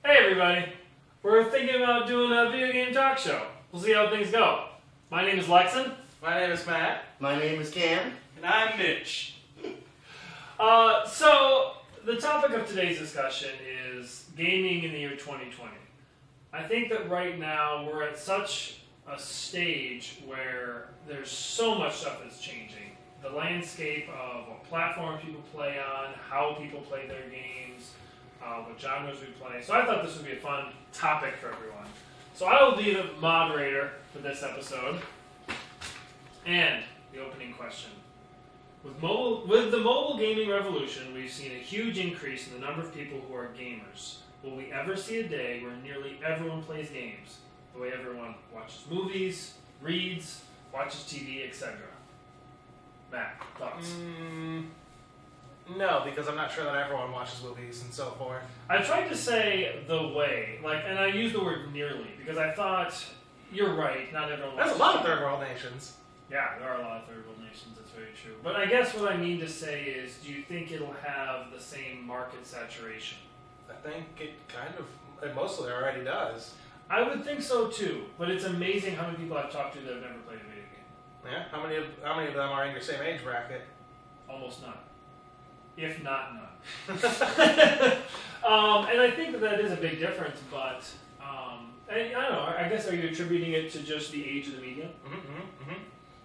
Hey everybody, we're thinking about doing a video game talk show. We'll see how things go. My name is Lexon. My name is Matt. My name is Cam. And I'm Mitch. So, the topic of today's discussion is gaming in the year 2020. I think that right now we're at such a stage where there's so much stuff that's changing. The landscape of what platform people play on, how people play their games, what genres we play. So I thought this would be a fun topic for everyone. So I will be the moderator for this episode. And the opening question. With the mobile gaming revolution, we've seen a huge increase in the number of people who are gamers. Will we ever see a day where nearly everyone plays games? The way everyone watches movies, reads, watches TV, etc. Matt, thoughts? No, because I'm not sure that everyone watches movies and so forth. I tried to say the way, and I used the word nearly, because I thought, you're right, not everyone There's watches a lot of TV. third world nations. Yeah, there are a lot of third world nations, that's very true. But I guess what I mean to say is, do you think it'll have the same market saturation? I think it it mostly already does. I would think so too, but it's amazing how many people I've talked to that have never played a video game. Yeah. How many of them are in your same age bracket? Almost none. If not none. And I think that is a big difference, but and I don't know, I guess are you attributing it to just the age of the medium?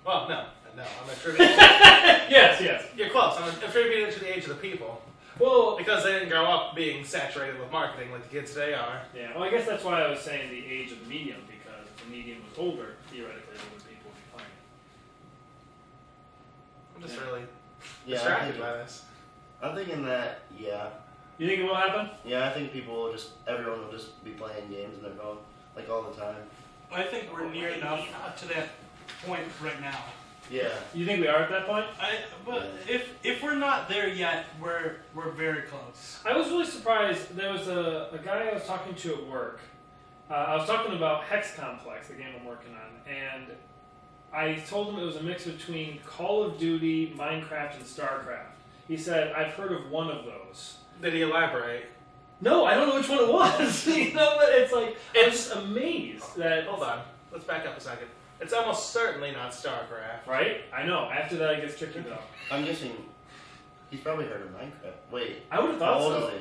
Well, no, I'm attributing Yes. You're close. I'm attributing it to the age of the people. Well, Because they didn't grow up being saturated with marketing like the kids today are. yeah, well I guess that's why I was saying the age of the medium, because if the medium was older, theoretically older people would be playing it. I'm just Yeah. really Yeah, distracted by this. I'm thinking that, You think it will happen? I think everyone will just be playing games on their phone, like all the time. I think we're near enough to that point right now. Yeah. You think we are at that point? But if we're not there yet, we're very close. I was really surprised. There was a guy I was talking to at work. I was talking about Hex Complex, the game I'm working on, and I told him it was a mix between Call of Duty, Minecraft, and StarCraft. He said, I've heard of one of those. Did he elaborate? No, I don't know which one it was. But it's like, I'm just amazed that... Hold on. Let's back up a second. It's almost certainly not StarCraft. Right? I know. After that, it gets tricky, though. I'm guessing he's probably heard of Minecraft. Wait. I would have How thought old so. is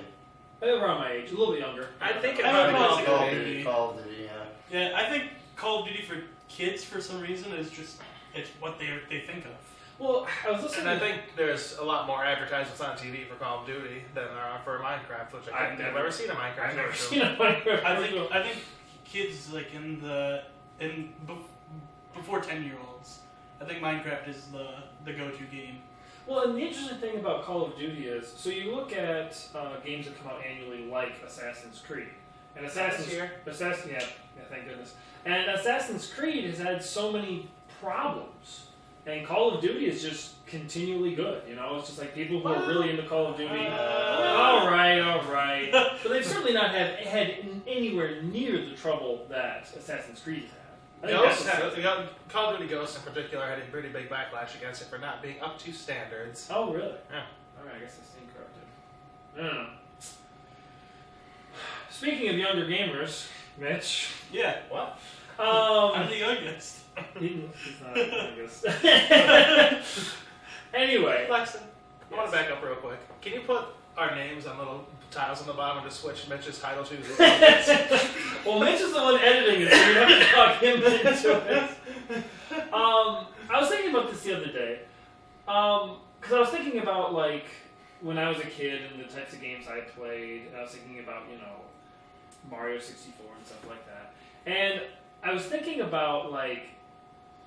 he? Around my age. A little bit younger. I think it I probably don't know, calls it's Call like of a Duty. baby. Call of Duty, yeah. Yeah, I think Call of Duty for kids, for some reason, is just it's what they think of. Well, I was listening And I to... think there's a lot more advertisements on TV for Call of Duty than there are for Minecraft, which I think I've never seen a Minecraft I've never commercial. seen a Minecraft I commercial. think kids like before 10-year-olds. I think Minecraft is the go-to game. Well, and the interesting thing about Call of Duty is, so you look at games that come out annually, like Assassin's Creed, and Yeah, thank goodness. And Assassin's Creed has had so many problems, and Call of Duty is just continually good. You know, it's just like people who are really into Call of Duty. All right, but they've certainly not had anywhere near the trouble that Assassin's Creed has had. I think Call of Duty Ghosts in particular had a pretty big backlash against it for not being up to standards. Oh, really? Yeah. All right, I guess that's incorrect. I don't know. Speaking of younger gamers, Mitch. Yeah, what? Um, I'm the youngest. he's not the youngest. Anyway, Lexon, I want to back up real quick. Can you put our names on little tiles on the bottom to switch Mitch's title to the well, Mitch is the one editing it, so you have to talk him into it. I was thinking about this the other day, because I was thinking about like when I was a kid and the types of games I played. And I was thinking about Mario 64 and stuff like that, and I was thinking about like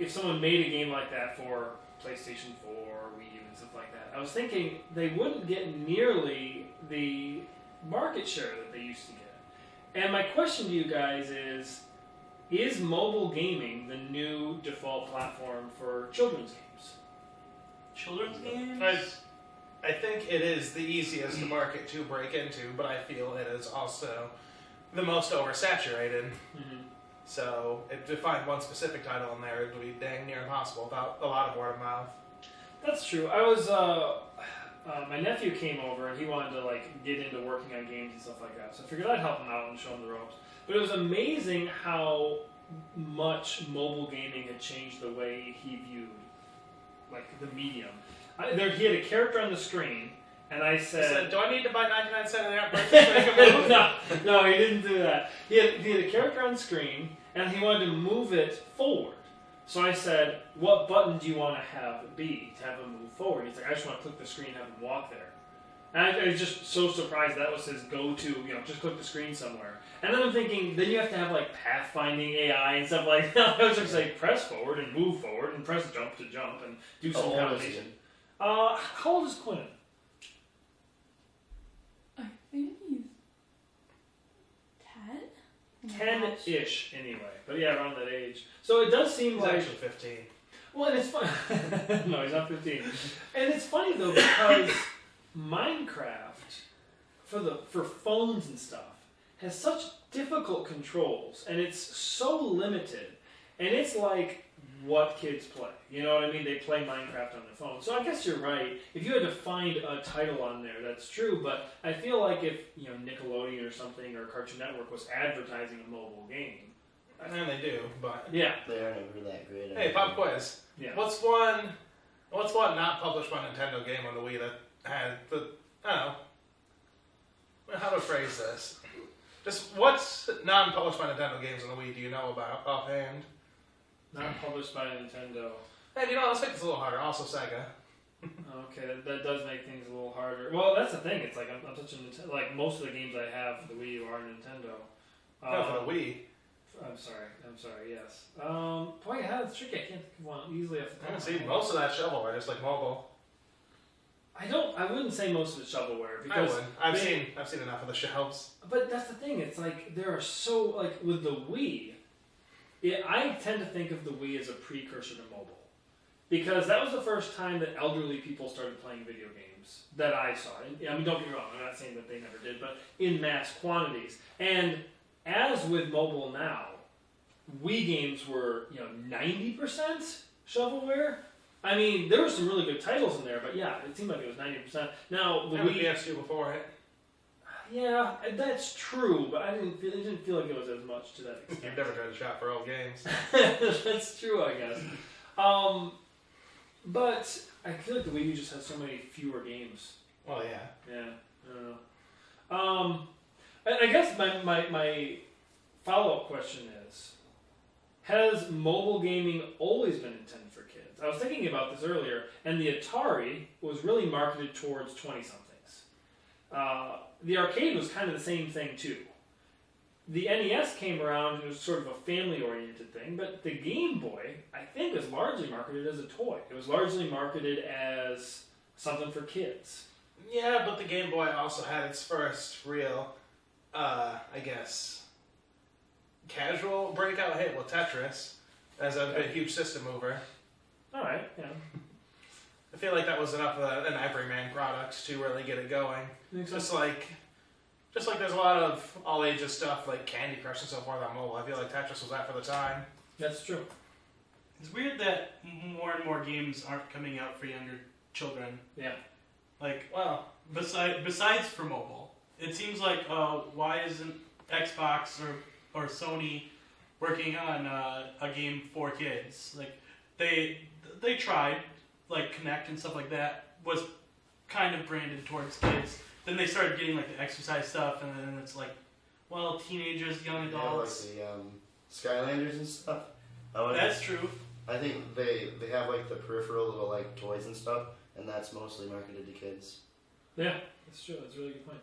if someone made a game like that for PlayStation 4, Wii U, and stuff like that. I was thinking they wouldn't get nearly the market share that they used to get. And my question to you guys is mobile gaming the new default platform for children's games? Children's games? I think it is the easiest market to break into, but I feel it is also the most oversaturated. Mm-hmm. So, to find one specific title in there, it would be dang near impossible without a lot of word of mouth. That's true. I was my nephew came over and he wanted to like get into working on games and stuff like that. So I figured I'd help him out and show him the ropes. But it was amazing how much mobile gaming had changed the way he viewed like the medium. He had a character on the screen, and I said, "Do I need to buy 99-cent an app purchase to make a move?" no, he didn't do that. He had a character on the screen, and he wanted to move it forward. So I said, "What button do you want to have it be to have him move forward?" He's like, "I just want to click the screen and have him walk there." And I was just so surprised that was his go-to. Just click the screen somewhere. And then I'm thinking, then you have to have like pathfinding AI and stuff like that. I was just like, press forward and move forward and press jump to jump and do some combination. How old is Quinn? I think he's 10. 10-ish anyway, but yeah, around that age. So it does seem He's like actually 15. Well, and it's fun. No, he's not 15. And it's funny though because Minecraft for phones and stuff has such difficult controls, and it's so limited, and it's like what kids play. You know what I mean? They play Minecraft on their phone. So I guess you're right. If you had to find a title on there, that's true. But I feel like if Nickelodeon or something or Cartoon Network was advertising a mobile game, And they do, but yeah, They are never that great. hey, pop quiz. yeah. What's one not published by Nintendo game on the Wii that had the how to phrase this? Just what's non-published by Nintendo games on the Wii do you know about offhand? Not published by Nintendo. Hey, let's make this a little harder. Also Sega. Okay, that does make things a little harder. Well, that's the thing. It's like I'm touching Nintendo. Like most of the games I have for the Wii U are Nintendo. No, for the Wii. I'm sorry. Yes. Boy, yeah, it's tricky. I can't think of one easily off the top. I of see my head. most of that shovelware just like mobile. I wouldn't say most of it's shovelware I because would. I've seen enough of the shelves. But that's the thing. It's like there are so like with the Wii. I tend to think of the Wii as a precursor to mobile because that was the first time that elderly people started playing video games that I saw. And, I mean, don't get me wrong. I'm not saying that they never did, but in mass quantities. And as with mobile now, Wii games were 90% shovelware. I mean, there were some really good titles in there, but yeah, it seemed like it was 90%. Now the And the Wii. PS2 before it. Yeah, that's true, but it didn't feel like it was as much to that extent. You've never tried to shop for old games. That's true, I guess. But I feel like the Wii U just has so many fewer games. Well, yeah. Yeah, I don't know. I guess my follow-up question is, has mobile gaming always been intended for kids? I was thinking about this earlier, and the Atari was really marketed towards 20-somethings. The arcade was kind of the same thing, too. The NES came around and it was sort of a family-oriented thing, but the Game Boy, I think, was largely marketed as a toy. It was largely marketed as something for kids. Yeah, but the Game Boy also had its first real, I guess, casual breakout hit with Tetris as a big, huge system mover. All right, yeah. I feel like that was enough of an everyman product to really get it going. Just like there's a lot of all ages stuff like Candy Crush and so forth on mobile. I feel like Tetris was that for the time. That's true. It's weird that more and more games aren't coming out for younger children. Yeah. Like, well, besides for mobile, it seems like why isn't Xbox or Sony working on a game for kids? Like, they tried, like Kinect and stuff like that was kind of branded towards kids. Then they started getting like the exercise stuff, and then it's like, well, teenagers, young adults. Yeah, like the Skylanders and stuff. That's true. I think they have like the peripheral little like toys and stuff, and that's mostly marketed to kids. Yeah, that's true. That's a really good point.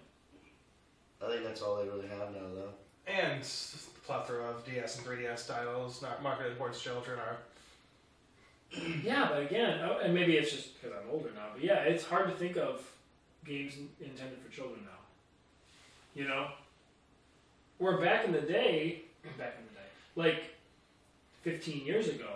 I think that's all they really have now, though. And the plethora of DS and 3DS titles not marketed towards children are. Yeah, but again, and maybe it's just because I'm older now, but yeah, it's hard to think of games intended for children now. Where back in the day, like 15 years ago,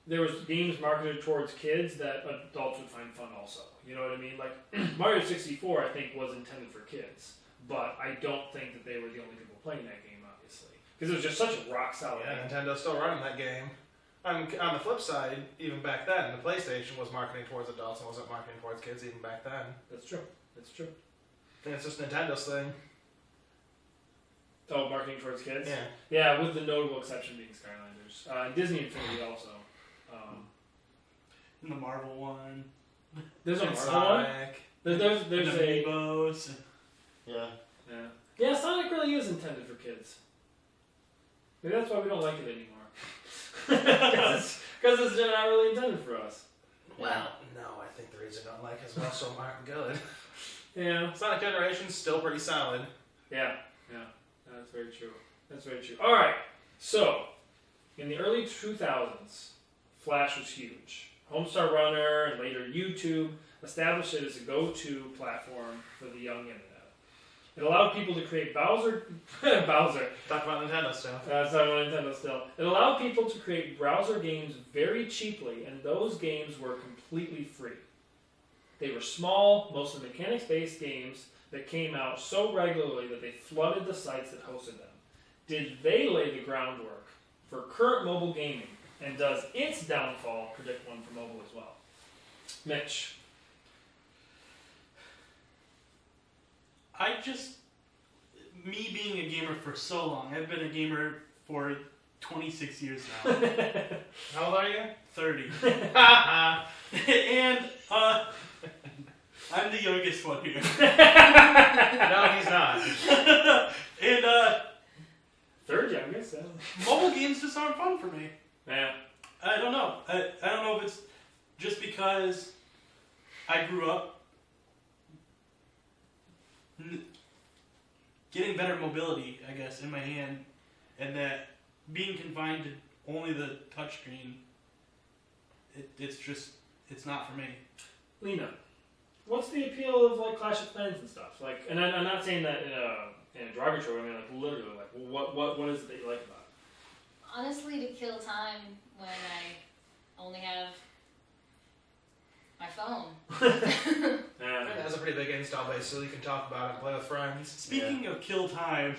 there was games marketed towards kids that adults would find fun also. You know what I mean? Like Mario 64, I think, was intended for kids, but I don't think that they were the only people playing that game, obviously, because it was just such a rock solid Yeah, game. Nintendo's still running that game. On the flip side, even back then, the PlayStation was marketing towards adults and wasn't marketing towards kids even back then. That's true. That's true. I think it's just Nintendo's thing. Oh, marketing towards kids? Yeah. Yeah, with the notable exception being Skylanders. And Disney Infinity also. And the Marvel one. There's a And Marvel one? Sonic. There's And a... Amiibos. Yeah. Yeah, Sonic really is intended for kids. Maybe that's why we don't like it anymore. Because it's not really intended for us. Well, no, I think the reason I don't like it is most of them aren't good. Yeah. Sonic Generation's still pretty solid. Yeah. That's very true. That's very true. Alright, so, in the early 2000s, Flash was huge. Homestar Runner and later YouTube established it as a go-to platform for the young internet. It allowed people to create Bowser. Talk about Nintendo stuff. That's not on Nintendo still. It allowed people to create browser games very cheaply, and those games were completely free. They were small, mostly mechanics-based games that came out so regularly that they flooded the sites that hosted them. Did they lay the groundwork for current mobile gaming, and does its downfall predict one for mobile as well? Mitch. Me being a gamer for so long, I've been a gamer for 26 years now. How old are you? 30. And, I'm the youngest one here. No, he's not. And, Third youngest, mobile games just aren't fun for me. yeah. I don't know. I don't know if it's just because I grew up getting better mobility, I guess, in my hand, and that being confined to only the touchscreen, it's not for me. Lena, what's the appeal of like Clash of Clans and stuff? Like, and I'm not saying that in a derogatory way. I mean, like literally, like what is it that you like about it? Honestly, to kill time when I only have my phone. Yeah. It has a pretty big install base, so you can talk about it and play with friends. Speaking of kill time,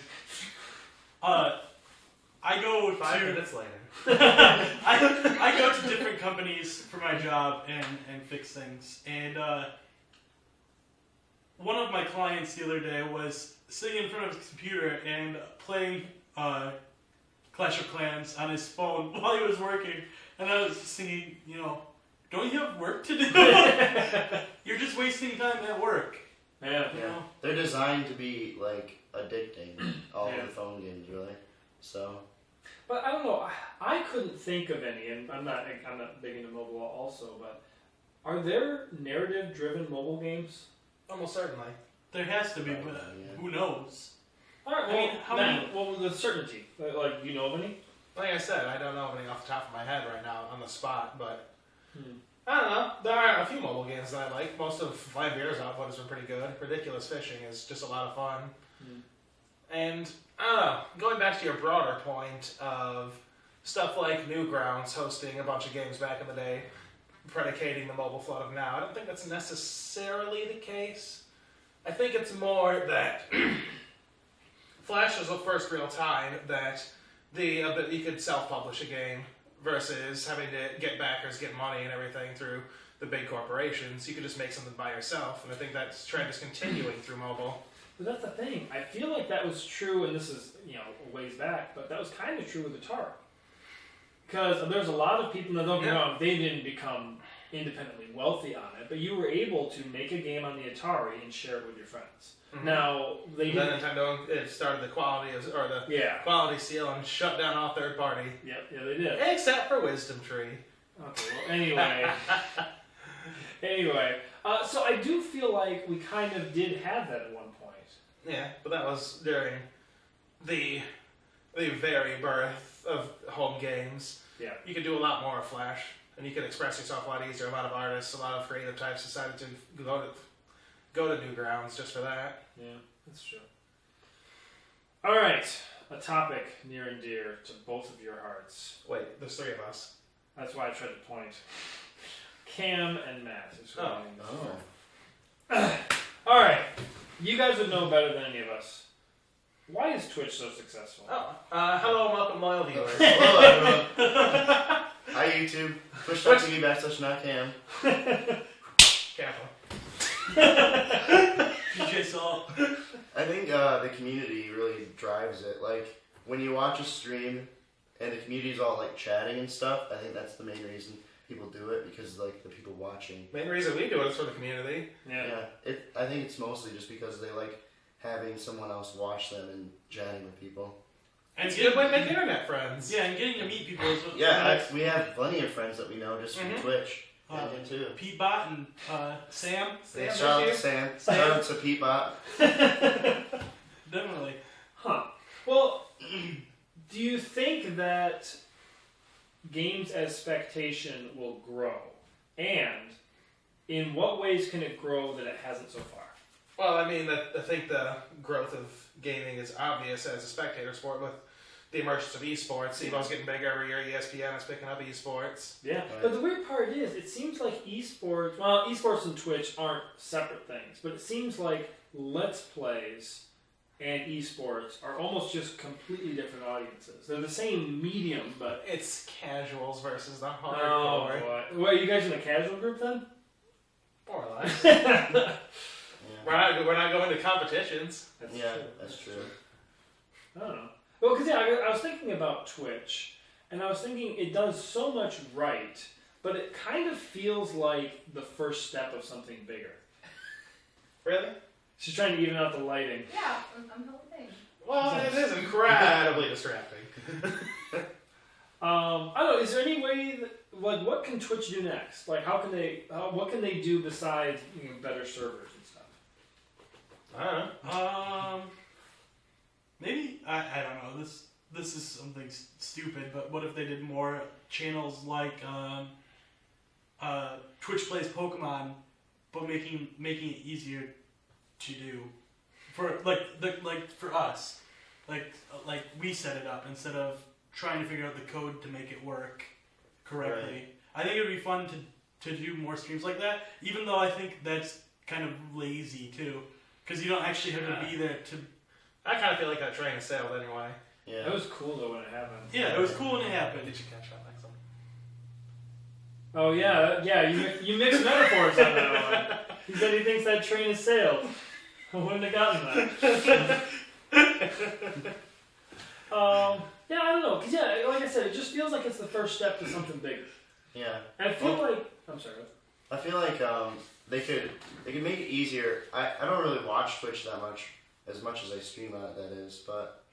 I go 5 to minutes later. I go to different companies for my job and fix things. And one of my clients the other day was sitting in front of his computer and playing Clash of Clans on his phone while he was working. And I was just thinking, don't you have work to do? You're just wasting time at work. Yeah. You know? They're designed to be like addicting. All Yeah. of the phone games, really. So. But I don't know. I couldn't think of any, and I'm not big into mobile also. But are there narrative-driven mobile games? Almost certainly. There has to be, but Yeah. who knows? All right. I Well, mean, how many- well, with certainty. Like, you know of any? Like I said, I don't know of any off the top of my head right now on the spot, but Hmm. I don't know. There are a few mobile games that I like. Most of Flambeer's output has been pretty good. Ridiculous Fishing is just a lot of fun. Hmm. And, I don't know, going back to your broader point of stuff like Newgrounds hosting a bunch of games back in the day, predicating the mobile flood of now, I don't think that's necessarily the case. I think it's more that Flash was the first real time that you could self-publish a game versus having to get backers, get money and everything through the big corporations. You could just make something by yourself, and I think that trend is continuing through mobile. But that's the thing. I feel like that was true, and this is a ways back, but that was kind of true with Atari. Because there's a lot of people that don't get me wrong, they didn't become independently wealthy on it, but you were able to make a game on the Atari and share it with your friends. Mhm. Now they Then didn't. Nintendo started the Yeah. quality seal and shut down all third party, Yeah, they did. except for Wisdom Tree. Okay. Well, anyway. So I do feel like we kind of did have that at one point. Yeah, but that was during the very birth of home games. Yeah. You could do a lot more with Flash, and you could express yourself a lot easier. A lot of artists, a lot of creative types decided to go to Newgrounds just for that. Yeah, that's true. All right, a topic near and dear to both of your hearts. Wait, there's 3 of us. That's why I tried to point. Cam and Matt. Is who Oh. I'm aiming for. All right, you guys would know better than any of us. Why is Twitch so successful? Oh, hello and welcome, loyal viewers. Hello, everyone. Hi YouTube. Twitch.tv/notcam. Careful. DJ Salt. I think the community really drives it. Like when you watch a stream and the community's all like chatting and stuff, I think that's the main reason people do it, because like the people watching. Main reason we do it is for the community. Yeah. I think it's mostly just because they like having someone else watch them and chatting with people. And It's a good way to make internet friends. Yeah, and getting to meet people is what. We have plenty of friends that we know just from Mhm. Twitch. Uh, Too. Pete Bot and Sam. Shout out to Sam. Shout out to Peatbot. Definitely. Huh. Well, do you think that games as spectation will grow? And in what ways can it grow that it hasn't so far? Well, I mean, I think the growth of gaming is obvious as a spectator sport with the emergence of esports. CBO's getting bigger every year. ESPN is picking up esports. Yeah. Right. But the weird part is, it seems like esports and Twitch aren't separate things, but it seems like Let's Plays and esports are almost just completely different audiences. They're the same medium, but... It's casuals versus the Oh, hardcore. boy. Well, are you guys in a casual group then? More or less. Yeah, We're not going to competitions. That's yeah, true. that's true. I don't know. Well, because I was thinking about Twitch, and I was thinking it does so much right, but it kind of feels like the first step of something bigger. Really? She's trying to even out the lighting. Yeah, I'm helping. Well, it is incredibly distracting. I don't know. Is there any way that, like, what can Twitch do next? Like, what can they do besides better servers and stuff? I don't know. Maybe I don't know. This is something stupid, but what if they did more channels like Twitch plays Pokemon, but making it easier to do for for us, like we set it up instead of trying to figure out the code to make it work correctly. Right. I think it would be fun to do more streams like that, even though I think that's kind of lazy too, because you don't actually have to be there to. I kind of feel like that train has sailed anyway. Yeah. That was cool though when it happened. Yeah, it was cool when it happened. Did you catch that next one? Oh yeah. You mixed metaphors on that one. He said he thinks that train has sailed. I wouldn't have gotten that. Yeah, I don't know. Cause yeah, like I said, it just feels like it's the first step to something bigger. Yeah. And I feel like I'm sorry. I feel like they could make it easier. I don't really watch Twitch that much as I stream on it, that is, but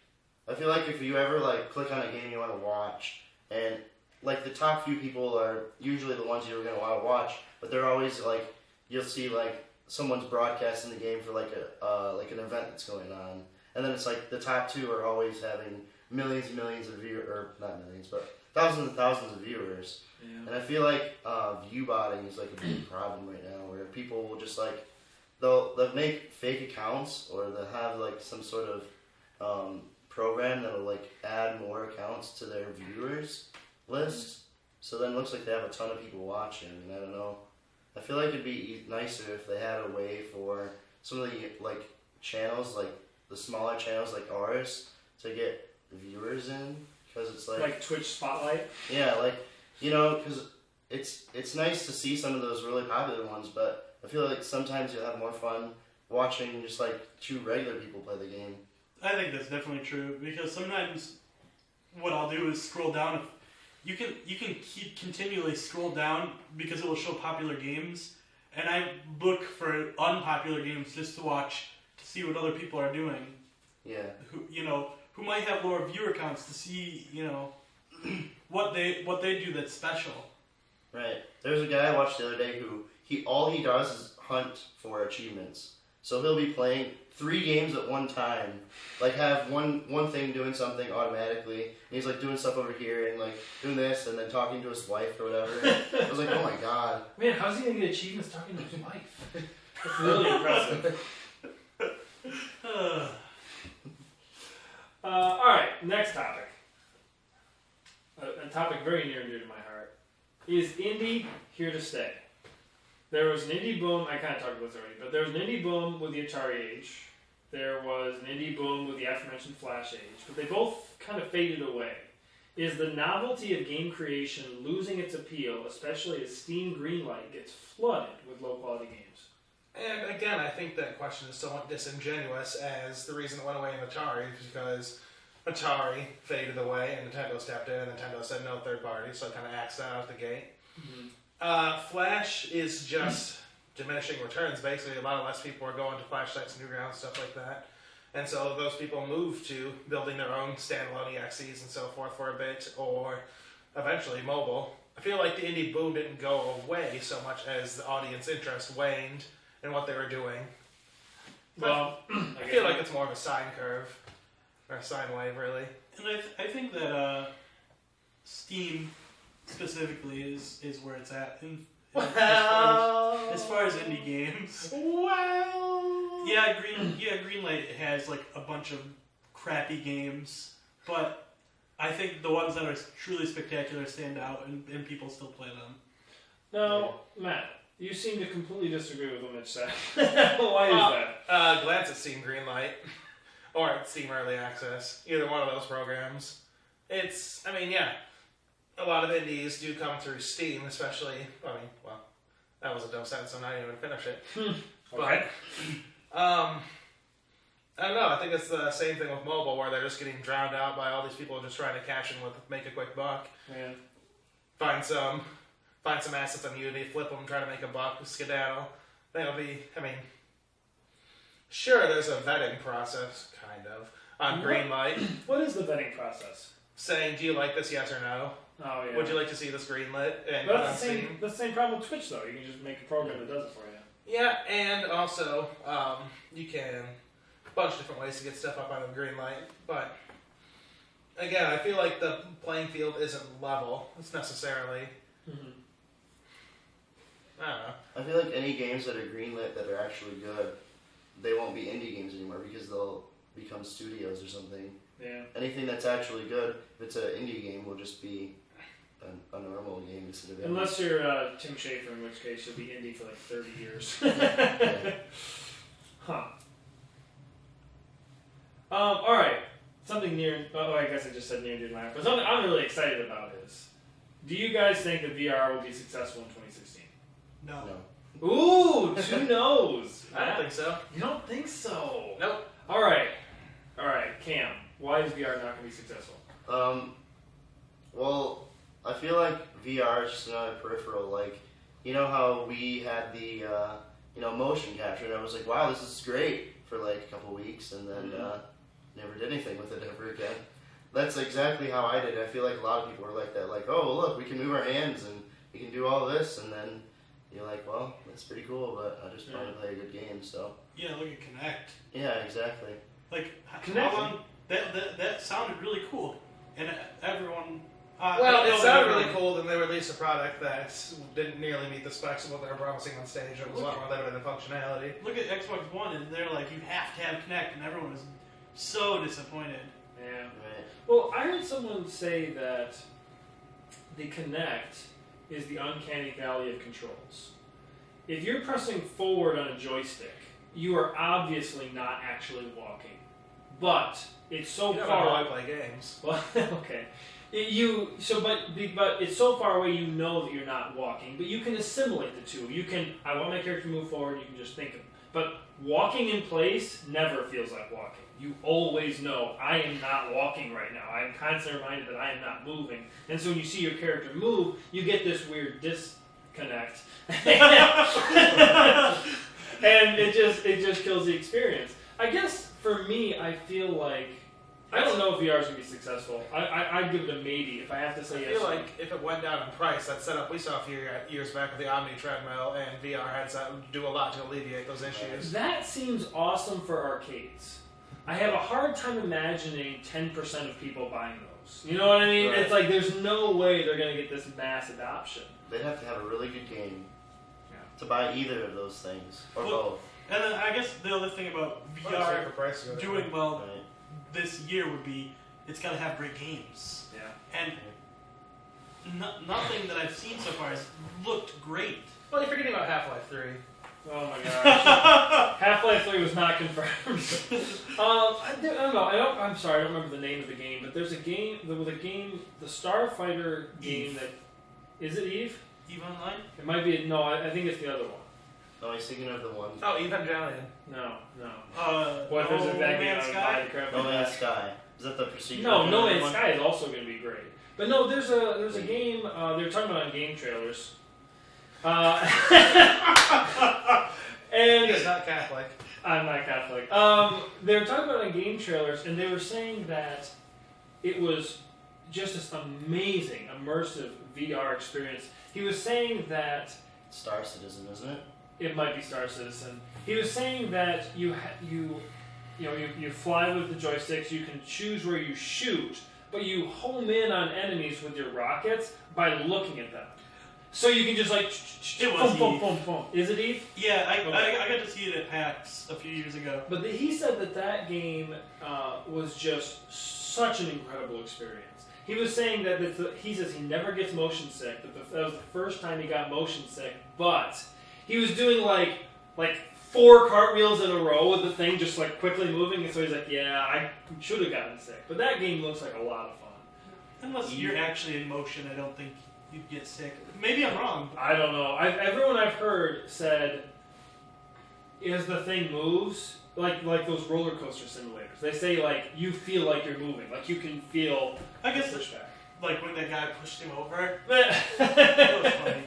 I feel like if you ever like click on a game you want to watch, and like the top few people are usually the ones you're gonna want to watch, but they're always like, you'll see like someone's broadcasting the game for like an event that's going on, and then it's like the top two are always having millions and millions of viewers, or not millions, but thousands and thousands of viewers. Yeah. And I feel like view botting is like a big problem right now, where people will just like they'll make fake accounts, or they'll have like some sort of program that'll like add more accounts to their viewers list. So then it looks like they have a ton of people watching, and I don't know. I feel like it'd be nicer if they had a way for some of the like channels, like the smaller channels like ours, to get viewers in, because it's Like Twitch Spotlight. yeah, like, you know, because it's nice to see some of those really popular ones, but I feel like sometimes you'll have more fun watching just like two regular people play the game. I think that's definitely true, because sometimes what I'll do is scroll down. You can keep continually scroll down because it will show popular games, and I look for unpopular games just to watch to see what other people are doing. Yeah. Who might have lower viewer counts, to see what they do that's special. Right. There's a guy I watched the other day who all he does is hunt for achievements. So he'll be playing 3 games at one time, like have one thing doing something automatically, and he's like doing stuff over here and like doing this and then talking to his wife or whatever. I was like, oh my god. Man, how's he gonna get achievements talking to his wife? That's really impressive. All right, next topic. A topic very near and dear to my heart. Is indie here to stay? There was an indie boom, I kind of talked about this already, but there was an indie boom with the Atari Age. There was an indie boom with the aforementioned Flash Age, but they both kind of faded away. Is the novelty of game creation losing its appeal, especially as Steam Greenlight gets flooded with low-quality games? And again, I think that question is somewhat disingenuous, as the reason it went away in Atari is because Atari faded away and Nintendo stepped in, and Nintendo said no third party, so it kind of axed that out the gate. Flash is just diminishing returns. Basically, a lot less people are going to Flash sites, Newgrounds, stuff like that. And so those people moved to building their own standalone EXEs and so forth for a bit, or eventually mobile. I feel like the indie boom didn't go away so much as the audience interest waned in what they were doing. Well, I feel like it's more of a sine curve, or a sine wave, really. And I think that Steam specifically is where it's at. As far as indie games. Well, Yeah, Greenlight has like a bunch of crappy games, but I think the ones that are truly spectacular stand out, and people still play them. Now, Matt, you seem to completely disagree with what Mitch said. Why is that? glance at Steam Greenlight or Steam Early Access, either one of those programs. It's, I mean, yeah, a lot of indies do come through Steam, especially. I mean, well, that was a dumb sentence, so I'm not even gonna finish it. Okay. But I don't know. I think it's the same thing with mobile, where they're just getting drowned out by all these people just trying to cash in with make a quick buck. Yeah. Find some assets on Unity, flip them, try to make a buck, skedaddle. That'll be. I mean, sure, there's a vetting process, kind of, on Greenlight, What is the vetting process? saying, "Do you like this? Yes or no? Oh, yeah. Would you like to see this greenlit?" And But on that's Steam. the same problem with Twitch, though. You can just make a program that does it for you. Yeah, and also you can a bunch of different ways to get stuff up on the Greenlight, but again, I feel like the playing field isn't level. It's necessarily. I don't know. I feel like any games that are greenlit that are actually good, they won't be indie games anymore because they'll become studios or something. Yeah. Anything that's actually good, if it's an indie game, will just be a normal game instead of indie. Unless you're Tim Schafer, in which case you'll be indie for like 30 years. Yeah. Huh. All right. Something near. Oh, I guess I just said near and dear to my heart. But something I'm really excited about is, do you guys think that VR will be successful in 2016? No. No. Ooh, 2 no's. I don't think so. You don't think so? Nope. All right, Cam. Why is VR not going to be successful? Well, I feel like VR is just another peripheral. Like, you know how we had the, motion capture, and I was like, wow, this is great for like a couple weeks, and then never did anything with it ever again. That's exactly how I did. I feel like a lot of people were like that. Like, oh, look, we can move our hands, and we can do all this, and then you're like, well, that's pretty cool, but I just want to play a good game, so. Yeah, look at Kinect. Yeah, exactly. Like Kinect? how long? That sounded really cool, and everyone. Well, it no, sounded everyone- really cool. Then they released a product that didn't nearly meet the specs of what they were promising on stage. It was a lot more limited in functionality. Look at Xbox One, and they're like, you have to have Kinect, and everyone was so disappointed. Yeah. Right. Well, I heard someone say that the Kinect is the uncanny valley of controls. If you're pressing forward on a joystick, you are obviously not actually walking. But it's so You don't far know how I away. play games. Well, okay. But it's so far away you know that you're not walking, but you can assimilate the two. You can, I want my character to move forward, you can just think of it. But walking in place never feels like walking. You always know, I am not walking right now. I am constantly reminded that I am not moving. And so when you see your character move, you get this weird disconnect. And it just kills the experience. I guess for me, I feel like I don't know if VR is going to be successful. I'd give it a maybe if I have to I say yes. feel like if it went down in price, that setup we saw a few years back with the Omni treadmill and VR headset would do a lot to alleviate those issues. That seems awesome for arcades. I have a hard time imagining 10% of people buying those. You know what I mean? Right. It's like there's no way they're going to get this mass adoption. They'd have to have a really good game Yeah. to buy either of those things, or Well, both. And then I guess the other thing about What a VR safer price to go to. doing well Right. this year would be it's got to have great games. Yeah. And nothing that I've seen so far has looked great. Well, you're forgetting about Half-Life 3. Oh my gosh. Half-Life 3 was not confirmed. I don't know. I'm sorry, I don't remember the name of the game, but there's a game. There was a game, the Starfighter game Eve. that. Is it Eve? Eve Online? It might be. No, I think it's the other one. No, he's thinking of the one. Oh, Evangelion. No. What there's a No bad game Man's on Sky? Minecraft? No Man's Sky. Is that the procedure? No Man's Sky is also going to be great. But no, there's a game. They were talking about on game trailers. And He is not Catholic. I'm not Catholic. They were talking about on game trailers, and they were saying that it was just this amazing, immersive VR experience. He was saying that Star Citizen, isn't it? it might be Star Citizen. He was saying that you fly with the joysticks. You can choose where you shoot, but you home in on enemies with your rockets by looking at them. So you can just like It was boom, Eve. boom, boom, boom. Is it Eve? Yeah, I Okay. got to see it at PAX a few years ago. But he said that game was just such an incredible experience. He was saying that he says he never gets motion sick. That was the first time he got motion sick. But he was doing like 4 cartwheels in a row with the thing just like quickly moving, and so he's like, "Yeah, I should have gotten sick." But that game looks like a lot of fun. Unless you're actually in motion, I don't think you'd get sick. Maybe I'm wrong. I don't know. Everyone I've heard said, as the thing moves, like those roller coaster simulators, they say like you feel like you're moving, like you can feel I guess the pushback. like when that guy pushed him over. That was funny.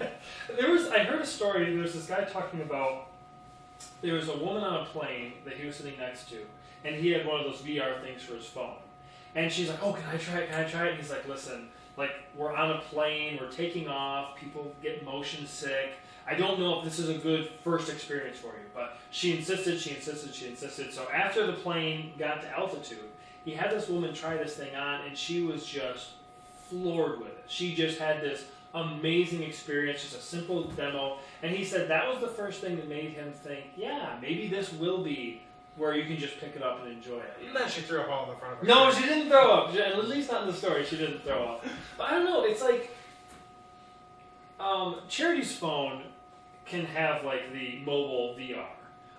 I heard a story. There was this guy talking about there was a woman on a plane that he was sitting next to, and he had one of those VR things for his phone. And she's like, "Oh, can I try it? Can I try it?" And he's like, "Listen, like we're on a plane, we're taking off, people get motion sick. I don't know if this is a good first experience for you." But she insisted. So after the plane got to altitude, he had this woman try this thing on, and she was just floored with it. She just had this amazing experience, just a simple demo. And he said that was the first thing that made him think, yeah, maybe this will be where you can just pick it up and enjoy it. And then she threw up all in the front of her. No, she didn't throw up. At least not in the story. She didn't throw up. But I don't know. It's like Charity's phone can have like the mobile VR,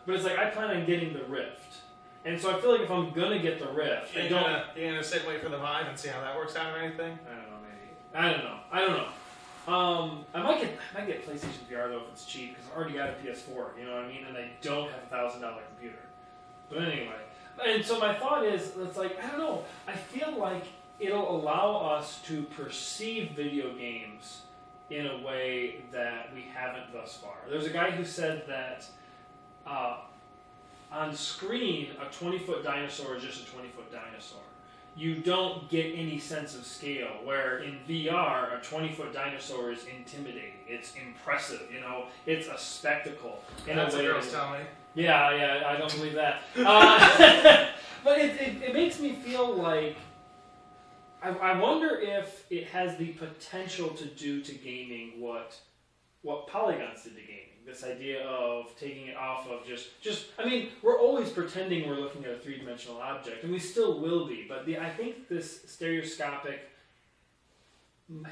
but it's like I plan on getting the Rift, and so I feel like if I'm gonna get the Rift, You're gonna sit and wait for the Vive and see how that works out or anything? I don't know. Maybe I don't know. I might get PlayStation VR though if it's cheap because I've already got a PS4. You know what I mean? And I don't have a $1,000 computer. But anyway, and so my thought is, it's like I don't know. I feel like it'll allow us to perceive video games in a way that we haven't thus far. There's a guy who said that on screen, a 20-foot dinosaur is just a 20-foot dinosaur. You don't get any sense of scale, where in VR, a 20-foot dinosaur is intimidating. It's impressive, you know? It's a spectacle. In That's a what way girls tell me. Yeah, I don't believe that. But it makes me feel like I wonder if it has the potential to do to gaming what Polygons did to gaming. This idea of taking it off of just I mean, we're always pretending we're looking at a three-dimensional object, and we still will be. But I think this stereoscopic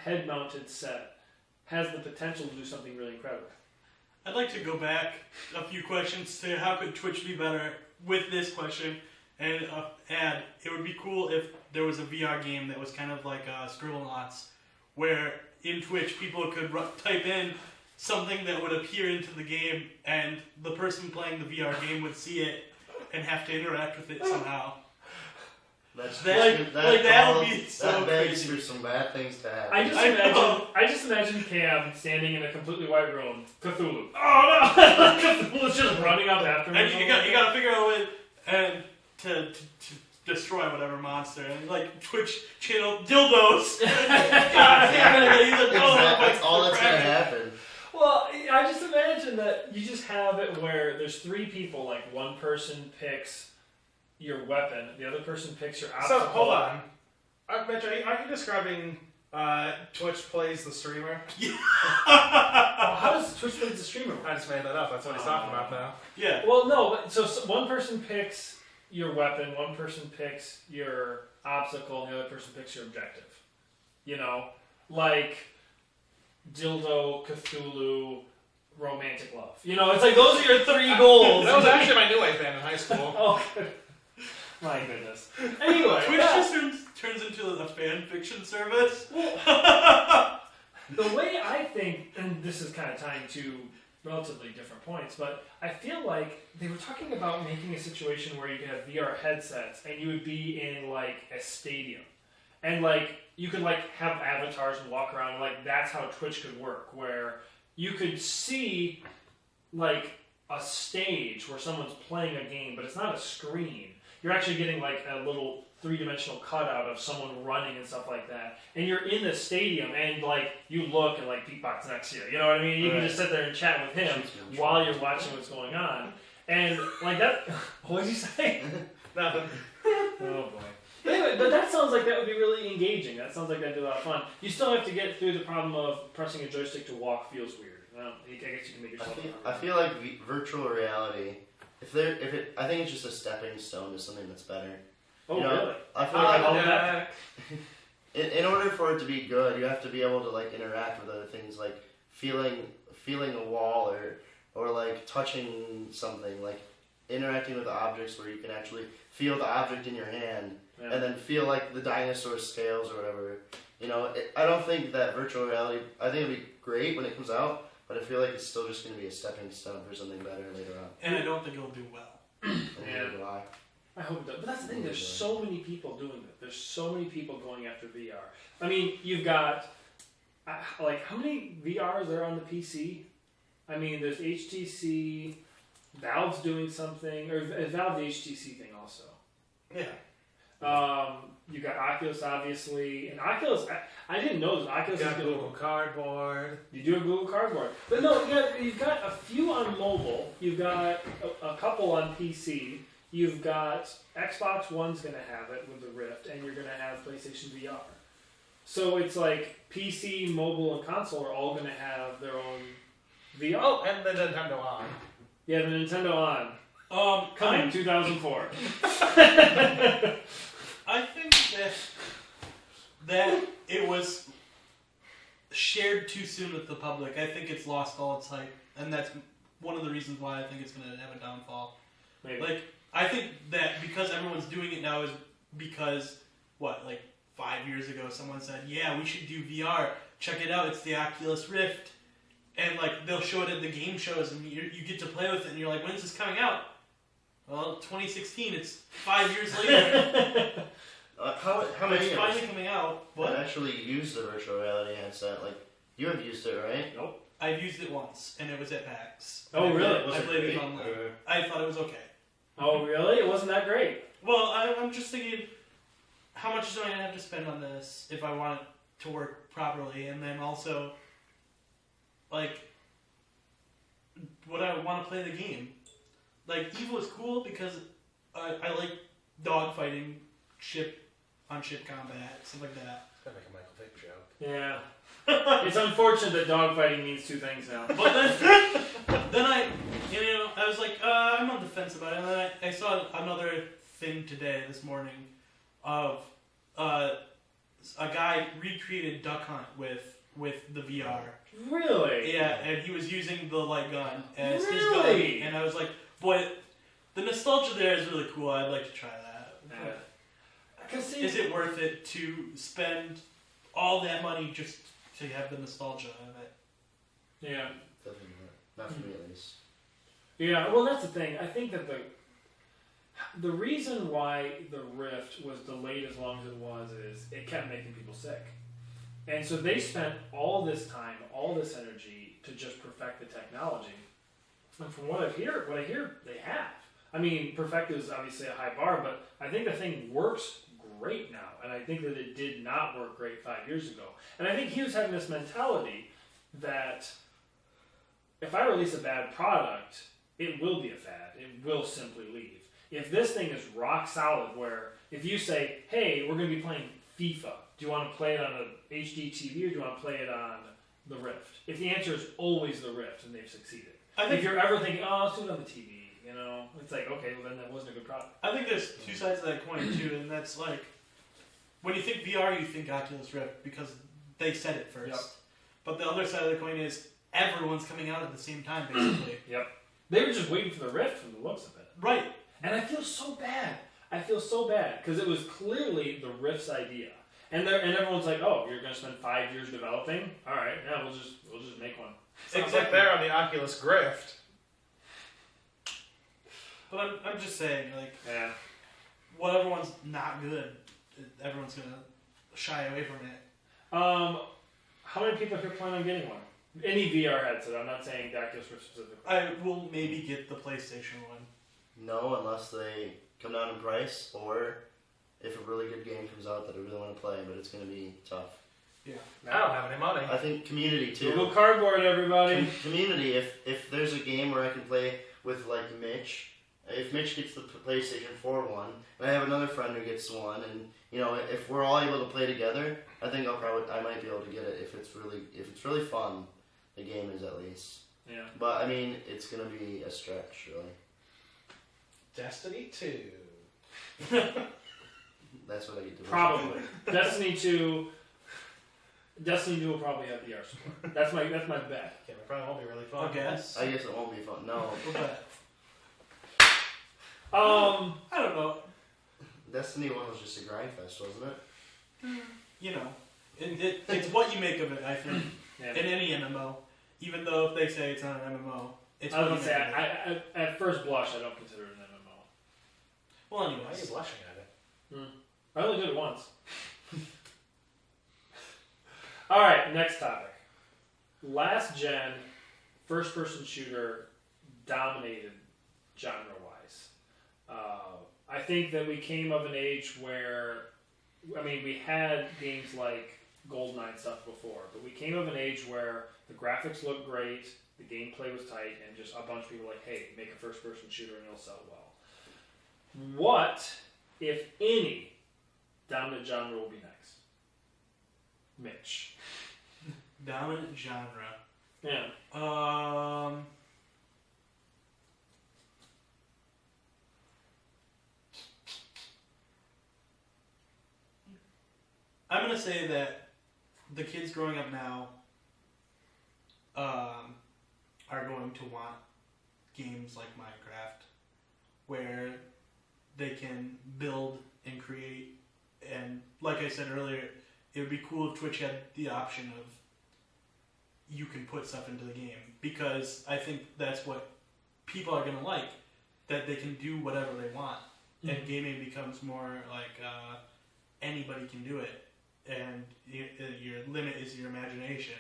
head-mounted set has the potential to do something really incredible. I'd like to go back a few questions to how could Twitch be better with this question, and add it would be cool if there was a VR game that was kind of like Scribblenauts, where in Twitch people could type in something that would appear into the game, and the person playing the VR game would see it and have to interact with it somehow. That would be so that begs crazy. for some bad things to happen. I just imagine Cam standing in a completely white room. Cthulhu. Oh no! Cthulhu's just running up after me. And you got to figure out a way and to destroy whatever monster, and like Twitch channel dildos. God damn it! That's all that's gonna happen. Well, I just imagine that you just have it where there's 3 people. Like one person picks your weapon, the other person picks your obstacle. So, hold on. Mitch, are you describing Twitch plays the streamer? How does Twitch play the streamer? I just made that up. That's what he's talking about now. Yeah. Well, no, but so one person picks your weapon, one person picks your obstacle, and the other person picks your objective. You know, like Dildo, Cthulhu, romantic love. You know, it's like those are your 3 goals. That was actually my new wave band in high school. Oh, my goodness. Anyway, Twitch just turns into a fan fiction service. the way I think, and this is kind of tying to relatively different points, but I feel like they were talking about making a situation where you could have VR headsets and you would be in like a stadium, and like you could like have avatars and walk around, and like that's how Twitch could work, where you could see like a stage where someone's playing a game, but it's not a screen. You're actually getting like a little 3-dimensional cutout of someone running and stuff like that, and you're in the stadium, and like you look and like Beatbox next to you. You know what I mean? You can just sit there and chat with him while you're watching what's going on, and like that. What did you say? Nothing. Oh boy. Anyway, but that sounds like that would be really engaging. That sounds like that'd be a lot of fun. You still have to get through the problem of pressing a joystick to walk feels weird. Well, I guess you can make yourself. I feel like virtual reality. I think it's just a stepping stone to something that's better. Oh, you know, really? I feel like that. in order for it to be good, you have to be able to like interact with other things, like feeling a wall or like touching something, like interacting with objects where you can actually feel the object in your hand and then feel like the dinosaur scales or whatever. You know, I don't think that virtual reality. I think it'd be great when it comes out, but I feel like it's still just going to be a stepping stone for something better later on. And I don't think it'll do well. And why? I hope it does. But that's the thing, there's so many people doing it. There's so many people going after VR. I mean, you've got, like, how many VRs are on the PC? I mean, there's HTC, Valve's doing something, or Valve the HTC thing also. Yeah. You got Oculus, obviously, and Oculus. I didn't know that Oculus. You got Google Cardboard. You do a Google Cardboard, but no, you've got a few on mobile. You've got a couple on PC. You've got Xbox One's going to have it with the Rift, and you're going to have PlayStation VR. So it's like PC, mobile, and console are all going to have their own VR. Oh, and the Nintendo On. Yeah, the Nintendo On. Coming 2004. I think that it was shared too soon with the public. I think it's lost all its hype, and that's one of the reasons why I think it's going to have a downfall. Maybe. Like, I think that because everyone's doing it now is because, 5 years ago someone said, yeah, we should do VR. Check it out, it's the Oculus Rift. And, they'll show it at the game shows, and you get to play with it, and you're like, when's this coming out? Well, 2016, it's 5 years later. How many it's of finally us coming out. have actually used the virtual reality headset? Like, you have used it, right? Nope. I've used it once, and it was at PAX. Oh, really? Was I it played it great? online. I thought it was okay. Oh, really? It wasn't that great. Well, I'm just thinking, how much do I have to spend on this if I want it to work properly? And then also, would I want to play the game? EVO is cool because I like dogfighting, ship-on-ship combat, stuff like that. Gotta make a Michael Vick joke. Yeah. It's unfortunate that dogfighting means 2 things now. But then I was like, I'm on the fence about it. And then I saw another thing this morning, of a guy recreated Duck Hunt with the VR. Really? Yeah, and he was using the light gun as his Really? gun. And I was like, boy, the nostalgia there is really cool. I'd like to try that. Yeah. Is it worth it to spend all that money just to have the nostalgia of it? Yeah. Definitely not. Not for me, at least. Yeah, well, that's the thing. I think that the reason why the Rift was delayed as long as it was is it kept making people sick. And so they spent all this time, all this energy to just perfect the technology. And from what I hear, they have. I mean, perfect is obviously a high bar, but I think the thing works great now. And I think that it did not work great 5 years ago. And I think he was having this mentality that if I release a bad product, it will be a fad. It will simply leave. If this thing is rock solid, where if you say, hey, we're going to be playing FIFA, do you want to play it on an HD TV or do you want to play it on the Rift? If the answer is always the Rift, then they've succeeded. If you're ever thinking, oh, let's do it on the TV, it's like, okay, well then that wasn't a good product. I think there's two sides of that coin too, and that's when you think VR, you think Oculus Rift because they said it first. Yep. But the other side of the coin is everyone's coming out at the same time, basically. They were just waiting for the Rift from the looks of it. Right. And I feel so bad. Because it was clearly the Rift's idea. And everyone's like, oh, you're going to spend 5 years developing? All right, yeah, we'll just make one. Except they're on the Oculus Grift. But I'm just saying, like, Yeah. whatever one's not good, everyone's gonna shy away from it. How many people here plan on getting one? Any VR headset. I'm not saying Oculus Rift specifically. I will maybe get the PlayStation one. No, unless they come down in price, or if a really good game comes out that I really want to play, but it's going to be tough. I don't have any money. I think Community too. Google Cardboard, everybody. Community. If there's a game where I can play with like Mitch, if Mitch gets the PlayStation 4 one, and I have another friend who gets one, and you know, if we're all able to play together, I think I might be able to get it if it's really fun. The game is at least. Yeah. But I mean, it's gonna be a stretch, really. Destiny 2. That's what I get to. Probably. Destiny 2 will probably have VR support. That's my bet. Yeah, it probably won't be really fun. I guess. I guess it won't be fun. No. But, Um, I don't know. Destiny 1 was just a grind fest, wasn't it? You know, it's what you make of it, I think, yeah. in any MMO. Even though if they say it's not an MMO, it's I what was you gonna make say, of it. at first blush, I don't consider it an MMO. Well, Why are you anyways. blushing at it? I only did it once. All right, next topic. Last gen, first-person shooter dominated genre-wise. I think that we came of an age where, I mean, we had games like GoldenEye and stuff before, but we came of an age where the graphics looked great, the gameplay was tight, and just a bunch of people were like, hey, make a first-person shooter and it'll sell well. What, if any, dominant genre will be next? Mitch. Dominant genre. Yeah. I'm gonna say that the kids growing up now are going to want games like Minecraft, where they can build and create, and like I said earlier, it would be cool if Twitch had the option of you can put stuff into the game, because I think that's what people are gonna like, that they can do whatever they want, and gaming becomes more like anybody can do it. And your limit is your imagination,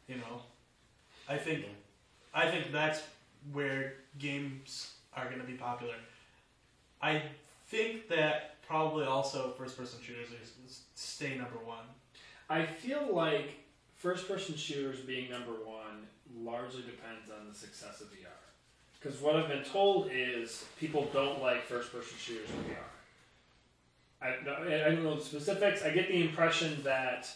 you know. I think that's where games are going to be popular. I think that probably also first-person shooters stay number one. I feel like first-person shooters being number one largely depends on the success of VR. Because what I've been told is people don't like first-person shooters in VR. I don't know the specifics. I get the impression that,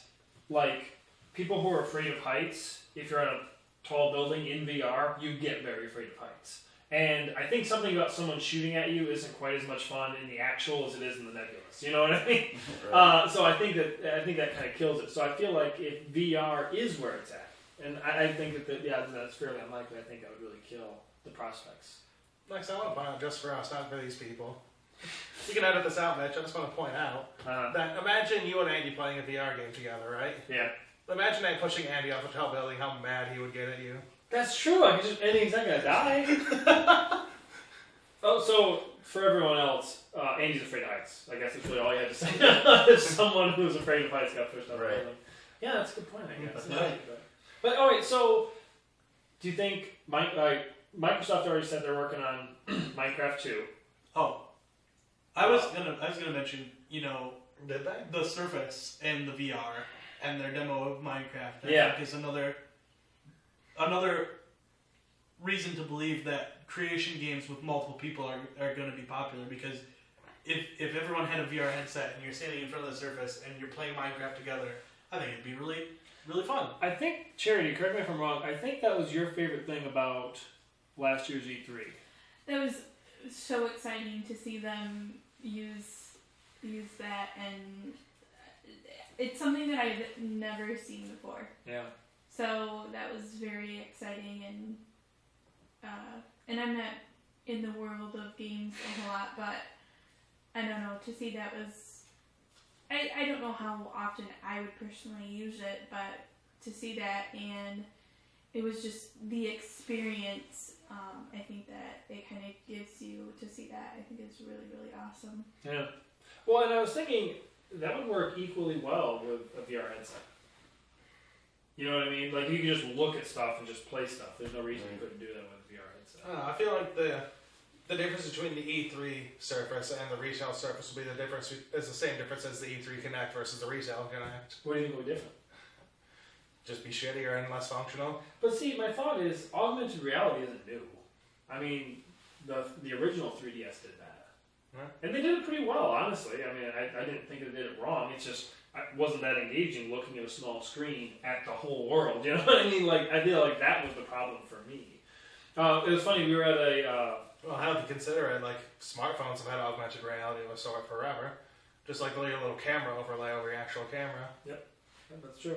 like, people who are afraid of heights, if you're on a tall building in VR, you get very afraid of heights. And I think something about someone shooting at you isn't quite as much fun in the actual as it is in the nebulous. You know what I mean? Right. So I think that kind of kills it. So I feel like if VR is where it's at, and I think that's fairly unlikely. I think that would really kill the prospects. Next, I want to point out just for us, not for these people. You can edit this out, Mitch. I just want to point out that imagine you and Andy playing a VR game together, right? Yeah. Imagine that pushing Andy off a tall building, how mad he would get at you. That's true. I can just anything's not gonna die. Oh, so for everyone else, Andy's afraid of heights. I guess that's really all you had to say. If someone who's afraid of heights got pushed off. Right. Yeah, that's a good point. I guess. Yeah. But all right. So, do you think Microsoft already said they're working on Minecraft 2? Oh, I was gonna mention, you know, Did they? the Surface and the VR and their demo of Minecraft. I think is another reason to believe that creation games with multiple people are going to be popular, because if everyone had a VR headset and you're standing in front of the Surface and you're playing Minecraft together, I think it'd be really, really fun. I think, Charity, correct me if I'm wrong, I think that was your favorite thing about last year's E3. That was so exciting to see them use that, and it's something that I've never seen before. Yeah. So that was very exciting, and I'm not in the world of games a whole lot, but I don't know, to see that was, I don't know how often I would personally use it, but to see that, and it was just the experience. I think that it kind of gives you to see that. I think it's really, really awesome. Yeah. Well, and I was thinking that would work equally well with a VR headset. You know what I mean? Like you can just look at stuff and just play stuff. There's no reason you couldn't do that with a VR headset. I don't know, I feel like the difference between the E3 Surface and the retail Surface will be the same difference as the E3 Connect versus the retail Connect. What do you think would be different? Just be shittier and less functional. But see, my thought is augmented reality isn't new. I mean, the original 3DS did that. Huh? And they did it pretty well, honestly. I mean, I didn't think they did it wrong. It's just, it wasn't that engaging looking at a small screen at the whole world. You know what I mean? Like, I feel like that was the problem for me. It was funny, we were at a... Well, I have to consider it, like, smartphones have had augmented reality of a sort forever. Just like the little camera overlay over your actual camera. Yep, that's true.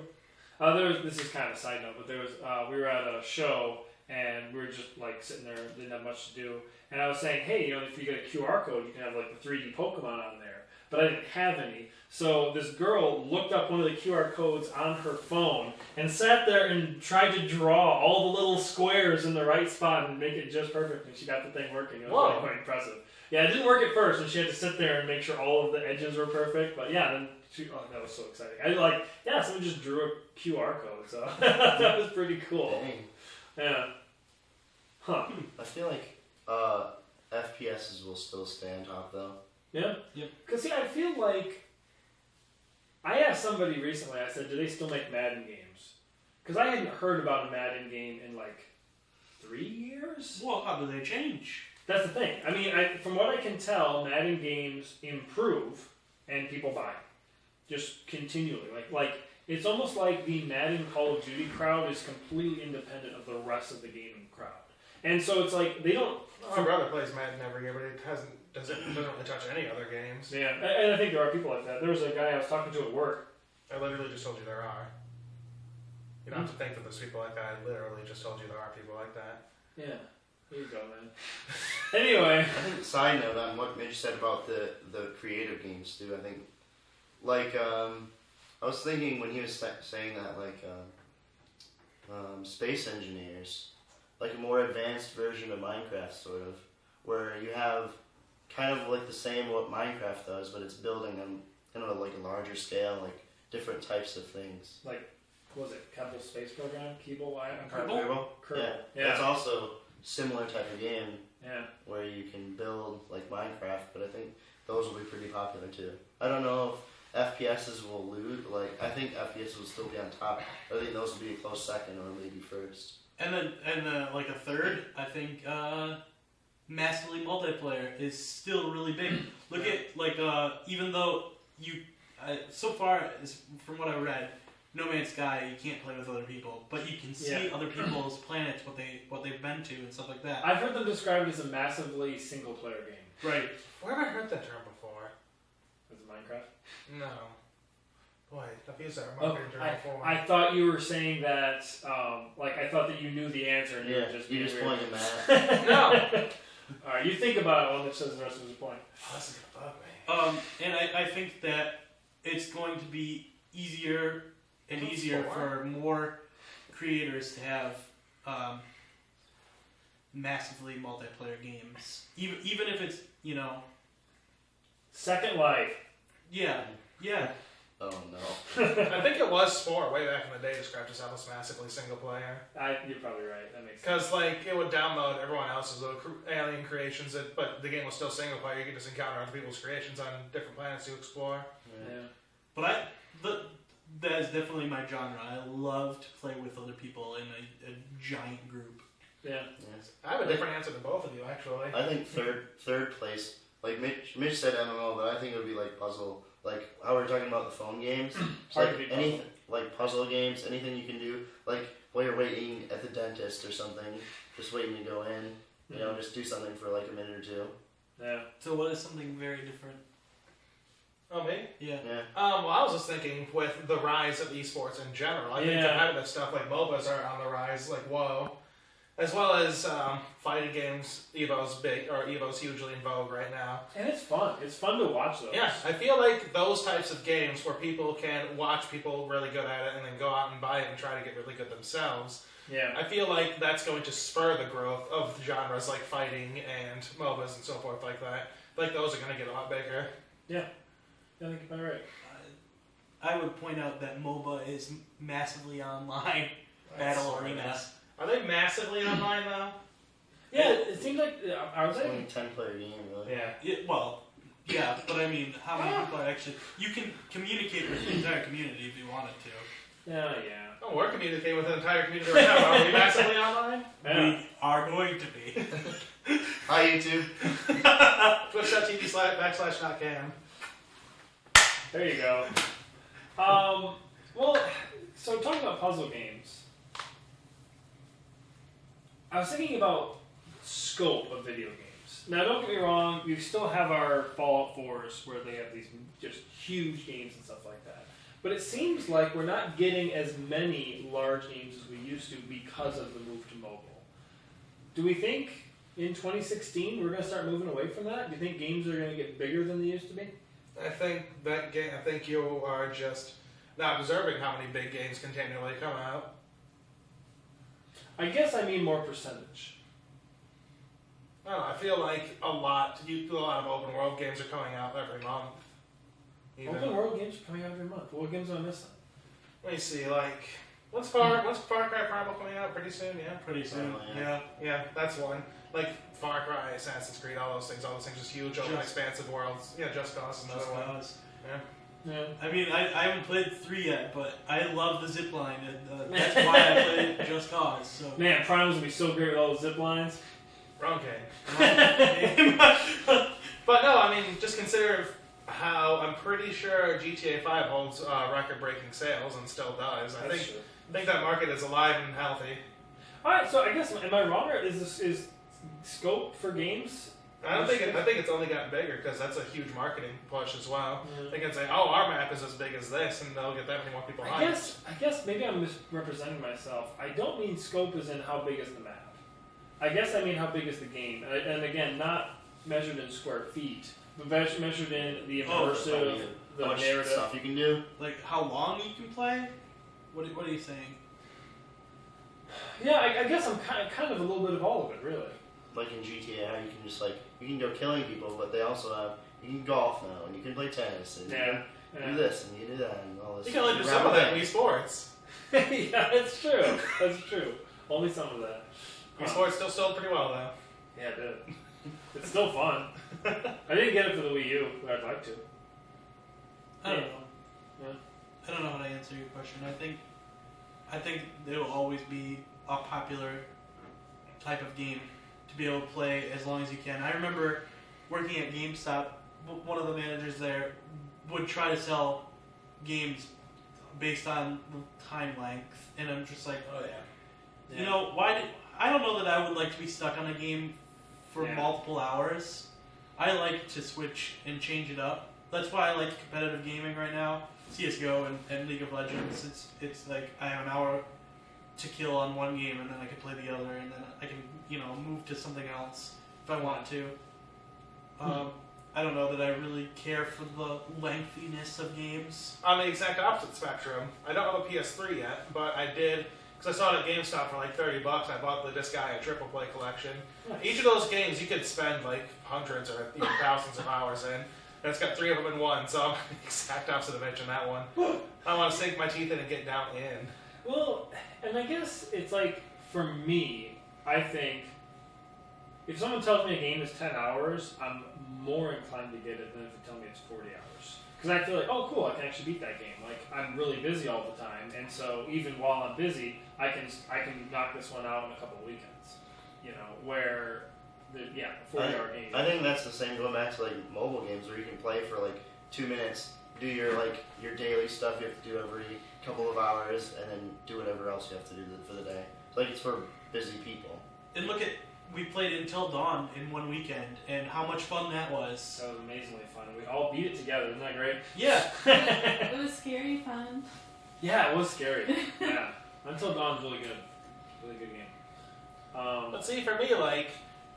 This is kind of a side note, but there was we were at a show and we were just like sitting there, didn't have much to do, and I was saying, hey, you know, if you get a QR code, you can have like the 3D Pokemon on there, but I didn't have any. So this girl looked up one of the QR codes on her phone and sat there and tried to draw all the little squares in the right spot and make it just perfect, and she got the thing working. It was really quite impressive. Yeah, it didn't work at first, and she had to sit there and make sure all of the edges were perfect, but yeah, then that was so exciting. I like, yeah, someone just drew a QR code, so that was pretty cool. Dang. Yeah. Huh. I feel like FPSs will still stay on top though. Yeah? Yep. Because, see, I feel like... I asked somebody recently, I said, do they still make Madden games? Because I hadn't heard about a Madden game in, like, 3 years? Well, how do they change? That's the thing. I mean, from what I can tell, Madden games improve and people buy them. Just continually. Like it's almost like the Madden Call of Duty crowd is completely independent of the rest of the gaming crowd. And so it's like, they don't... My brother plays Madden every year, but it doesn't really touch any other games. Yeah, and I think there are people like that. There was a guy I was talking to at work. I literally just told you there are. You don't have to think that there's people like that. I literally just told you there are people like that. Yeah. Here you go, man. Anyway. I think side note on what Mitch said about the creative games too. I think like I was thinking when he was saying that like Space Engineers, like a more advanced version of Minecraft sort of, where you have kind of like the same what Minecraft does, but it's building on kind of like a larger scale, like different types of things. Like, what was it? Kerbal Space Program? Kerbal? Kerbal? Yeah. That's also similar type of game. Yeah. Where you can build like Minecraft, but I think those will be pretty popular too. I don't know if FPSs will lose. Like, I think FPS will still be on top. I think those will be a close second or maybe first. And then like a third, I think massively multiplayer is still really big. Look at like even though you so far from what I read, No Man's Sky, you can't play with other people, but you can see other people's planets, what they've been to, and stuff like that. I've heard them described as a massively single-player game. Right. Where have I heard that term before? Is it Minecraft? No. Boy, I've used that Oh, marketing term before. I thought you were saying that, I thought that you knew the answer and you were just being you just weird. pointed Matt. No! Alright, you think about it while Mitch says the rest of his point. Oh, this is gonna bug me. And I think that it's going to be easier and easier for more creators to have massively multiplayer games. Even if it's, you know... Second Life. Yeah. Oh no. I think it was Spore way back in the day described itself as massively single player. You're probably right. That makes sense. Because like it would download everyone else's little alien creations, but the game was still single player. You could just encounter other people's creations on different planets to explore. Yeah. But that is definitely my genre. I love to play with other people in a giant group. Yeah. Yes. I have a different answer than both of you, actually. I think third place. Like Mitch said MMO, but I think it would be like puzzle. Like how we were talking about the phone games. It's Hard like to beat anything, like puzzle games, anything you can do. Like while you're waiting at the dentist or something, just waiting to go in. You know, just do something for like a minute or two. Yeah. So what is something very different? Oh, me? Yeah. Yeah. Well, I was just thinking with the rise of esports in general, I think Yeah. competitive stuff like MOBAs are on the rise, like WoW, as well as fighting games. Evo's hugely in vogue right now. And it's fun. It's fun to watch those. Yeah, I feel like those types of games where people can watch people really good at it and then go out and buy it and try to get really good themselves. Yeah. I feel like that's going to spur the growth of genres like fighting and MOBAs and so forth like that. I feel like those are going to get a lot bigger. I think you're probably right. I would point out that MOBA is massively online battle arenas. Are they massively online though? Yeah, it seems like are It's they? only a 10-player game, really. Yeah. Yeah, but I mean, how many people are actually? You can communicate with the entire community if you wanted to. Yeah. Oh, we're communicating with an entire community right now. Are we massively online? Yeah. We are going to be. Hi, YouTube. Twitch.tv//.cam. There you go. Well, so talking about puzzle games, I was thinking about scope of video games. Now, don't get me wrong, we still have our Fallout 4s where they have these just huge games and stuff like that. But it seems like we're not getting as many large games as we used to because of the move to mobile. Do we think in 2016 we're going to start moving away from that? Do you think games are going to get bigger than they used to be? I think you are just not observing how many big games continually come out. I guess I mean more percentage. I don't know, I feel like a lot of open world games are coming out every month. Open world games are coming out every month. What games am I missing? Let me see, like what's Far Cry Primal coming out pretty soon? Yeah, Pretty soon. Oh, Yeah. yeah, that's one. Like Far Cry, Assassin's Creed, all those things just huge, open, Just- expansive worlds. Yeah, Just Cause is another Just one. Cause. Yeah. I mean, I haven't played 3 yet, but I love the zipline, and that's why I played Just Cause. So. Man, Primal's gonna be so great with all the zip lines. Wrong game. But no, I mean, just consider how I'm pretty sure GTA 5 holds record-breaking sales and still does. I think that market is alive and healthy. All right, so I guess am I wrong? Or is scope for games? I think it's only gotten bigger because that's a huge marketing push as well. They can say, "Oh, our map is as big as this," and they'll get that many more people. I guess maybe I'm misrepresenting myself. I don't mean scope as in how big is the map. I guess I mean how big is the game, and again, not measured in square feet, but measured in the immersive, the how much narrative. stuff you can do. Like how long you can play? What are you saying? Yeah, I guess I'm kind of a little bit of all of it, really. Like in GTA, how you can just you can go killing people, but they also have you can golf now, and you can play tennis, and you can do this, and you do that, and all this. You can only do grab some of a that in bag. esports. Yeah, that's true. That's true. Only some of that. Esports still sold pretty well though. Yeah, it did. It's still fun. I didn't get it for the Wii U, but I'd like to. I don't know. Yeah. I don't know how to answer your question. I think there will always be a popular type of game to be able to play as long as you can. I remember working at GameStop. One of the managers there would try to sell games based on the time length, and I'm just like, Oh yeah. you know, I don't know that I would like to be stuck on a game for Yeah. multiple hours. I like to switch and change it up. That's why I like competitive gaming right now. CSGO and League of Legends. It's like I have an hour to kill on one game, and then I can play the other, and then I can move to something else if I want to. I don't know that I really care for the lengthiness of games. On the exact opposite spectrum, I don't have a PS3 yet, but I did because I saw it at GameStop for like $30. I bought the Disc Guy Triple Play collection. Each of those games you could spend like hundreds or even thousands of hours in. And it's got 3 of them in one, so I'm the exact opposite of Mitch in that one. I want to sink my teeth in and get down in. Well, and I guess it's like, for me, I think if someone tells me a game is 10 hours, I'm more inclined to get it than if they tell me it's 40 hours. Because I feel like, oh, cool, I can actually beat that game. Like, I'm really busy all the time, and so even while I'm busy, I can knock this one out in a couple of weekends. You know, where, a 40-hour game. I think that's the same going back to like mobile games where you can play for like 2 minutes, do your daily stuff you have to do every couple of hours, and then do whatever else you have to do for the day. It's like it's for busy people. And look at we played Until Dawn in one weekend, and how much fun that was. That was amazingly fun. We all beat it together. Isn't that great? Yeah. It was scary fun. Yeah, it was scary. Yeah. Until Dawn's really good. Really good game. But see, for me, like,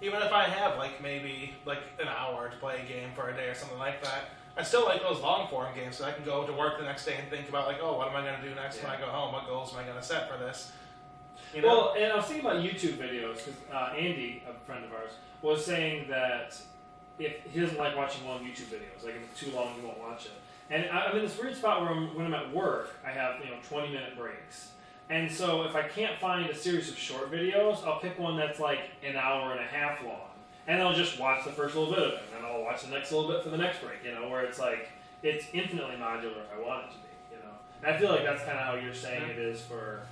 even if I have, like, maybe, like, an hour to play a game for a day or something like that, I still like those long-form games, so I can go to work the next day and think about, like, oh, what am I going to do next when I go home? What goals am I going to set for this? You know? Well, and I was thinking about YouTube videos, because Andy, a friend of ours, was saying that if he doesn't like watching long YouTube videos, like if it's too long, he won't watch it. And I'm in this weird spot where when I'm at work, I have 20-minute breaks. And so if I can't find a series of short videos, I'll pick one that's like an hour and a half long. And I'll just watch the first little bit of it, and then I'll watch the next little bit for the next break, where it's like, it's infinitely modular if I want it to be, And I feel like that's kind of how you're saying it is for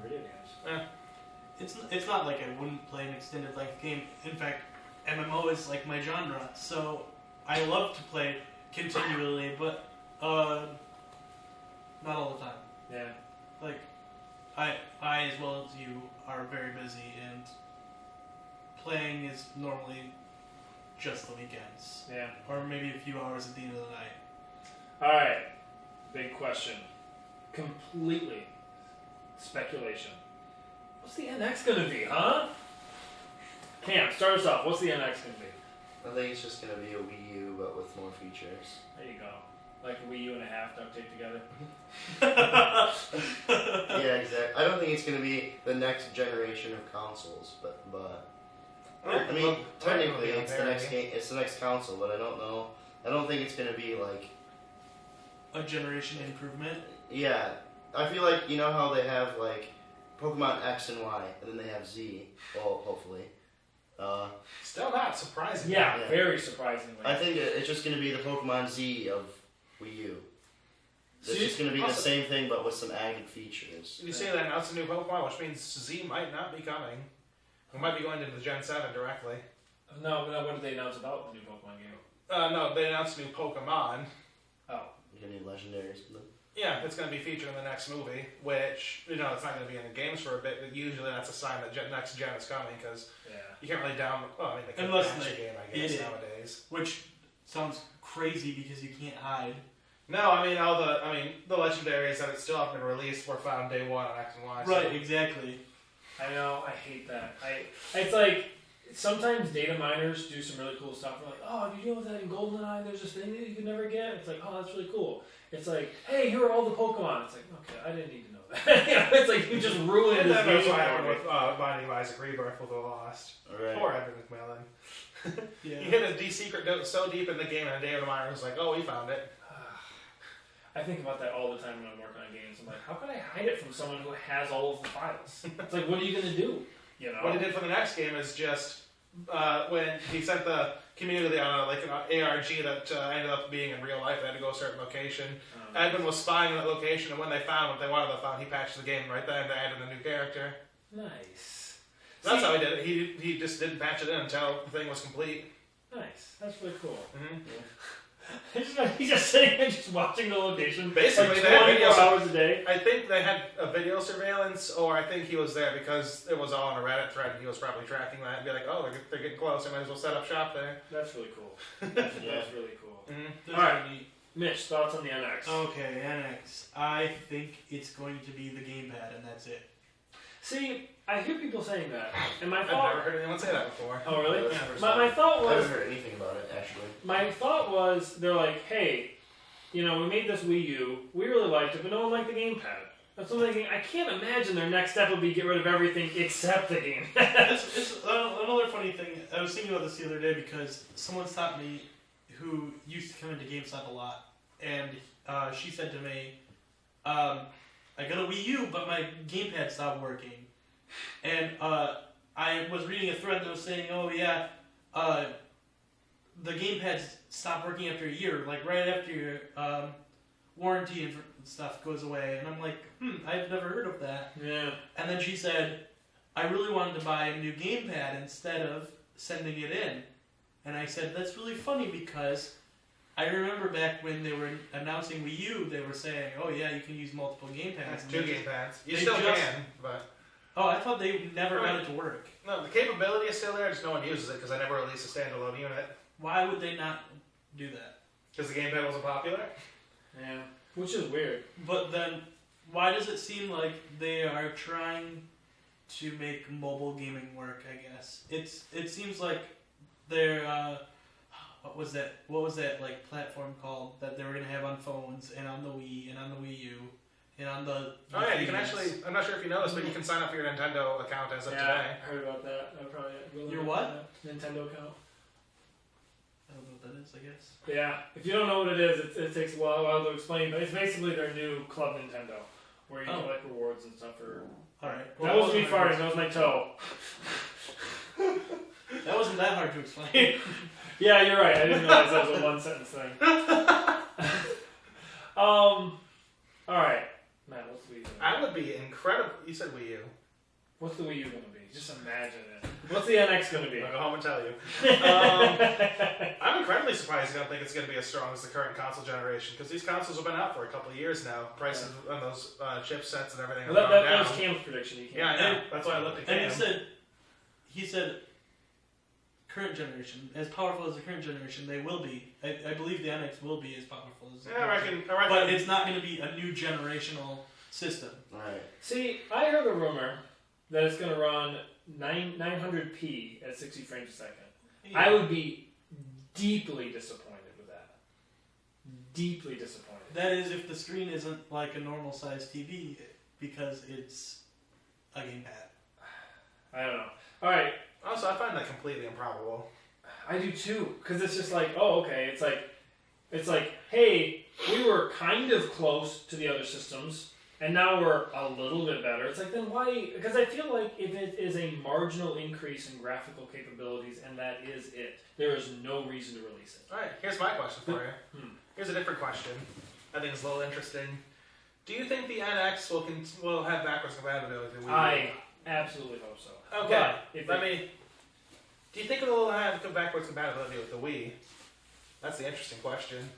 video games. It's not like I wouldn't play an extended length game. In fact, MMO is like my genre, so I love to play continually, but not all the time. Yeah. Like, I as well as you are very busy, and playing is normally just the weekends. Yeah. Or maybe a few hours at the end of the night. Alright. Big question. Completely speculation. What's the NX gonna be, huh? Cam, start us off. What's the NX gonna be? I think it's just gonna be a Wii U, but with more features. There you go. Like a Wii U and a half duct taped together. Yeah, exactly. I don't think it's gonna be the next generation of consoles, but I mean, technically it's the next game. It's the next console, but I don't know. I don't think it's gonna be like a generation improvement. Yeah, I feel like how they have like Pokemon X and Y, and then they have Z. Well, hopefully. Still not surprising. Yeah, Yeah. very surprisingly. I think it's just gonna be the Pokemon Z of Wii U. It's just gonna be the Also- same thing, but with some added features. You say they announced a new Pokemon, which means Z might not be coming. We might be going into the Gen 7 directly. No, what did they announce about the new Pokemon game? No, they announced a new Pokemon. Oh. You need legendary or something. Yeah, it's going to be featured in the next movie, which, it's not going to be in the games for a bit, but usually that's a sign that next gen is coming, because Yeah. you can't really download, they can Unless patch they the game, I guess, did it. nowadays. Which sounds crazy because you can't hide. No, the legendaries that still haven't been released were found day one on X and Y. so- Right, exactly. I know, I hate that. It's like, sometimes data miners do some really cool stuff. They're like, oh, did you know that in GoldenEye there's this thing that you could never get? It's like, oh, that's really cool. It's like, hey, here are all the Pokemon. It's like, okay, I didn't need to know that. It's like, you just ruined And this then game. that's what for happened me. with Binding of Isaac Rebirth with the Lost. Right. Poor Evan McMillan. Yeah. He hit a secret so deep in the game, and a day of the miner was like, oh, we found it. I think about that all the time when I'm working on games. I'm like, how can I hide it from someone who has all of the files? It's like, what are you going to do? What he did for the next game is just when he sent the community on an ARG that ended up being in real life, they had to go to a certain location. Edwin was spying on that location, and when they found what they wanted to find, he patched the game right then. They added a new character. Nice. That's how he did it. He just didn't patch it in until the thing was complete. Nice. That's really cool. Mm-hmm. He's just sitting there just watching the location Basically, like they had 24 videos. hours a day. I think they had a video surveillance, or I think he was there because it was all on a Reddit thread, and he was probably tracking that and be like, oh, they're getting close. I might as well set up shop there. That's really cool. That's really cool. Mm-hmm. Those All are right. neat. Mitch, thoughts on the NX? Okay, NX. I think it's going to be the gamepad, and that's it. See, I hear people saying that, and my I've thought. never heard anyone say that before. Oh, really? That's the first My time. thought I was. haven't heard anything about it, actually. My thought was, they're like, hey, we made this Wii U, we really liked it, but no one liked the gamepad. That's what I'm thinking. I can't imagine their next step would be get rid of everything except the gamepad. It's another funny thing. I was thinking about this the other day because someone stopped me who used to come into GameStop a lot, and she said to me, I got a Wii U, but my gamepad stopped working. And I was reading a thread that was saying, oh yeah, the gamepads stop working after a year, like right after your warranty and stuff goes away. And I'm like, I've never heard of that. Yeah. And then she said, I really wanted to buy a new gamepad instead of sending it in. And I said, that's really funny because I remember back when they were announcing Wii U, they were saying, oh yeah, you can use multiple gamepads. That's two gamepads. You They still just- can, but Oh, I thought they never got it to work. No, the capability is still there, just no one uses it because I never released a standalone unit. Why would they not do that? Because the gamepad wasn't popular? Yeah, which is weird. But then, why does it seem like they are trying to make mobile gaming work? I guess it seems like they're what was that like platform called that they were gonna have on phones and on the Wii and on the Wii U and on the Oh yeah, you can 3DS. actually, I'm not sure if you noticed, but you can sign up for your Nintendo account as of Yeah, today. I heard about that. I probably will Your look what? at that. Nintendo account. I don't know what that is. I guess. Yeah, if you don't know what it is, it takes a while to explain, but it's basically their new Club Nintendo, where you get like rewards and stuff for. All right. That wasn't me farting. That was my toe. That wasn't that hard to explain. Yeah, you're right. I didn't realize that was a one sentence thing. All right, Matt. What's the Wii U? I would be incredible. You said Wii U. What's the Wii U gonna be? Just imagine it. What's the NX gonna be? I'll go home and tell you. I'm incredibly surprised you don't think it's going to be as strong as the current console generation, because these consoles have been out for a couple of years now. Prices on those chipsets and everything have Well, gone that down. was Cam's prediction. You can't. Yeah, I know. That's why I looked at Cam. And he said, current generation, as powerful as the current generation, they will be. I believe the NX will be as powerful as the Yeah, I reckon. But it's not going to be a new generational system. Right. See, I heard a rumor that it's going to run 900p at 60 frames a second. Yeah. I would be deeply disappointed with that. Deeply disappointed. That is if the screen isn't like a normal sized TV because it's a gamepad. I don't know. All right, Also, I find that completely improbable. I do too, because it's just like, oh, okay. It's like, hey, we were kind of close to the other systems, and now we're a little bit better. It's like, then why? Because I feel like if it is a marginal increase in graphical capabilities, and that is it, there is no reason to release it. Alright, here's my question for you. Here's a different question. I think it's a little interesting. Do you think the NX will have backwards compatibility with Wii U? I absolutely hope so. Okay, But if do you think it'll have backwards compatibility with the Wii? That's the interesting question.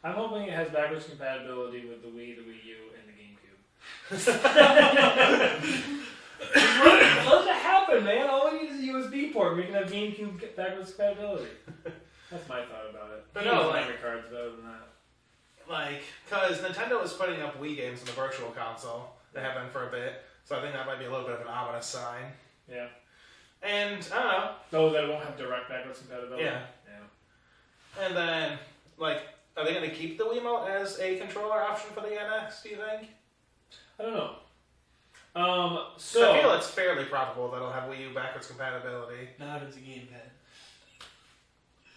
I'm hoping it has backwards compatibility with the Wii, the Wii U, and the GameCube. Let it happen, man. All we need is a USB port. We can have GameCube backwards compatibility. That's my thought about it. But no, memory cards better than that. Like, because Nintendo is putting up Wii games in the Virtual Console. They have been for a bit. So I think that might be a little bit of an ominous sign. Yeah. And, I don't know. Though that it won't have direct backwards compatibility. Yeah. Yeah. And then, like, are they going to keep the Wiimote as a controller option for the NX, do you think? I don't know. So I feel it's fairly probable that it'll have Wii U backwards compatibility. Not as a gamepad.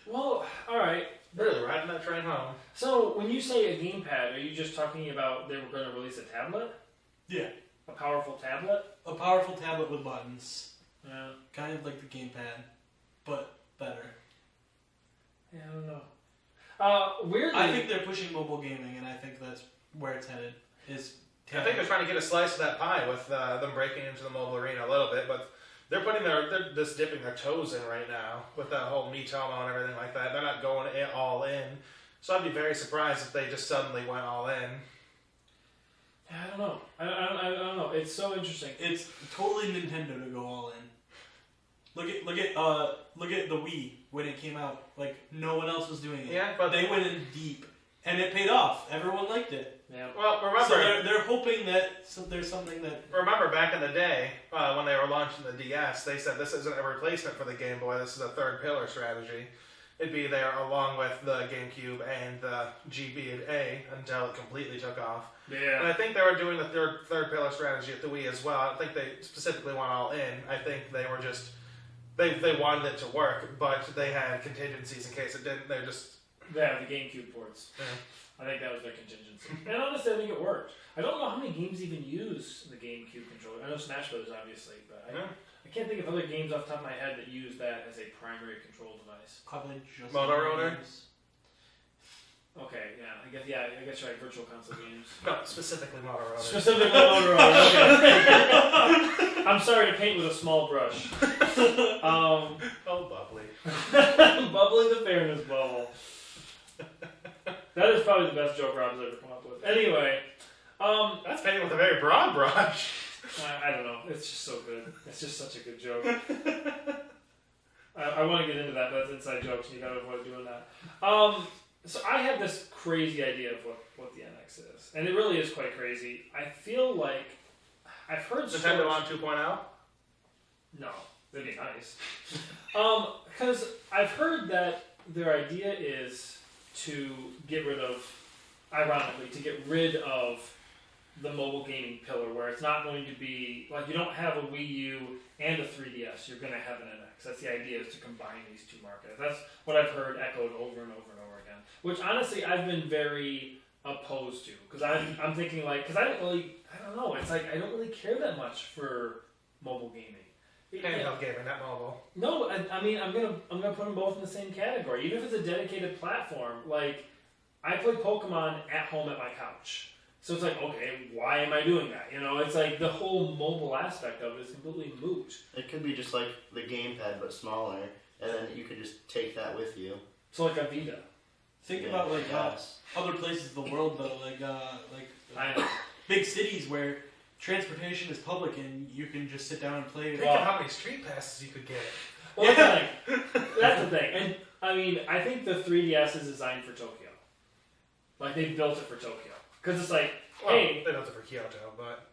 Well, all right. Really, riding that train home. So when you say a gamepad, are you just talking about they were going to release a tablet? Yeah. A powerful tablet? A powerful tablet with buttons. Yeah. Kind of like the gamepad, but better. Yeah, I don't know. Weirdly, I think they're pushing mobile gaming, and I think that's where it's headed. I think they're trying to get a slice of that pie with them breaking into the mobile arena a little bit, but they're just dipping their toes in right now with that whole Miitomo and everything like that. They're not going all in. So I'd be very surprised if they just suddenly went all in. I don't know. I don't know. It's so interesting. It's totally Nintendo to go all in. Look at the Wii when it came out. Like no one else was doing it. Yeah, but they went in deep, and it paid off. Everyone liked it. Yeah. Well, remember, So they're hoping that there's something that. remember back in the day when they were launching the DS, they said this isn't a replacement for the Game Boy. This is a third pillar strategy. It'd be there along with the GameCube and the GBA until it completely took off. And Yeah. I think they were doing the third pillar strategy at the Wii as well. I don't think they specifically went all in. I think they were just they wanted it to work, but they had contingencies in case it didn't. They're just Yeah, the GameCube ports. Yeah. I think that was their contingency. And honestly, I think it worked. I don't know how many games even use the GameCube controller. I know Smash Bros. Obviously, but I can't think of other games off the top of my head that use that as a primary control device. Probably just Motorola? games. Okay, yeah, I guess you're right. Virtual console games. no specifically Motorola. Specifically Motorola. Okay. I'm sorry to paint with a small brush. Oh, bubbly. Bubbling the fairness bubble. That is probably the best joke Rob's ever come up with. Anyway, That's painted with a very broad brush. I don't know. It's just so good. It's just such a good joke. I want to get into that, but that's inside jokes, and you gotta avoid doing that. So I have this crazy idea of what the NX is, and it really is quite crazy. I feel like I've heard Nintendo on 2.0? No, that'd be nice. Because I've heard that their idea is to get rid of, ironically, the mobile gaming pillar, where it's not going to be, like, you don't have a Wii U and a 3DS, you're going to have an NX. That's the idea, is to combine these two markets. That's what I've heard echoed over and over and over again. Which, honestly, I've been very opposed to. Because I'm thinking, like, because I don't know, it's like, I don't really care that much for mobile gaming. Handheld gaming, not mobile. No, I mean, I'm gonna put them both in the same category. Even if it's a dedicated platform, like, I play Pokemon at home at my couch. So it's like, okay, why am I doing that? You know, it's like the whole mobile aspect of it is completely moot. It could be just like the gamepad but smaller, and then you could just take that with you. So like a Vita. Think Yeah, about like yes. other places in the world though, I know. big cities where transportation is public and you can just sit down and play. Think of how many street passes you could get. Well, that's the thing. And I mean, I think the 3DS is designed for Tokyo. Like, they built it for Tokyo. Because it's like, Well, hey, they built it for Kyoto, but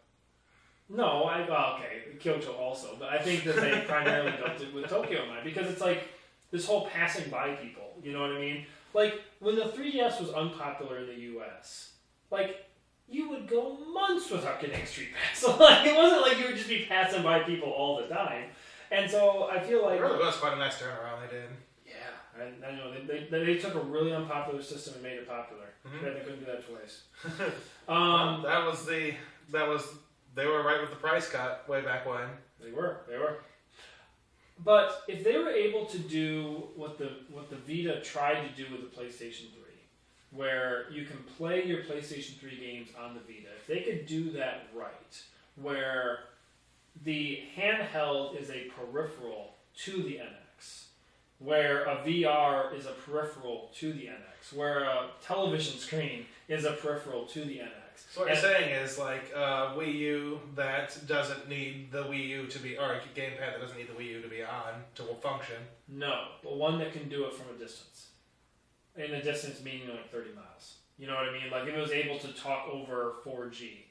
no, okay, Kyoto also, but I think that they primarily built it with Tokyo in mind, because it's like this whole passing by people, you know what I mean? Like, when the 3DS was unpopular in the US, like, you would go months without getting a street pass. Like, it wasn't like you would just be passing by people all the time. And so I feel like... it really was quite a nice turnaround they did. Yeah, and I know, they took a really unpopular system and made it popular. Mhm. They couldn't do that twice. They were right with the price cut way back when. They were. But if they were able to do what the Vita tried to do with the PlayStation 3, where you can play your PlayStation 3 games on the Vita, if they could do that right, where the handheld is a peripheral to the NX, where a VR is a peripheral to the NX, where a television screen is a peripheral to the NX. So what you're saying is like a Wii U that doesn't need the Wii U to be, or a gamepad that doesn't need the Wii U to be on to function. No, but one that can do it from a distance. In a distance meaning like 30 miles. You know what I mean? Like if it was able to talk over 4G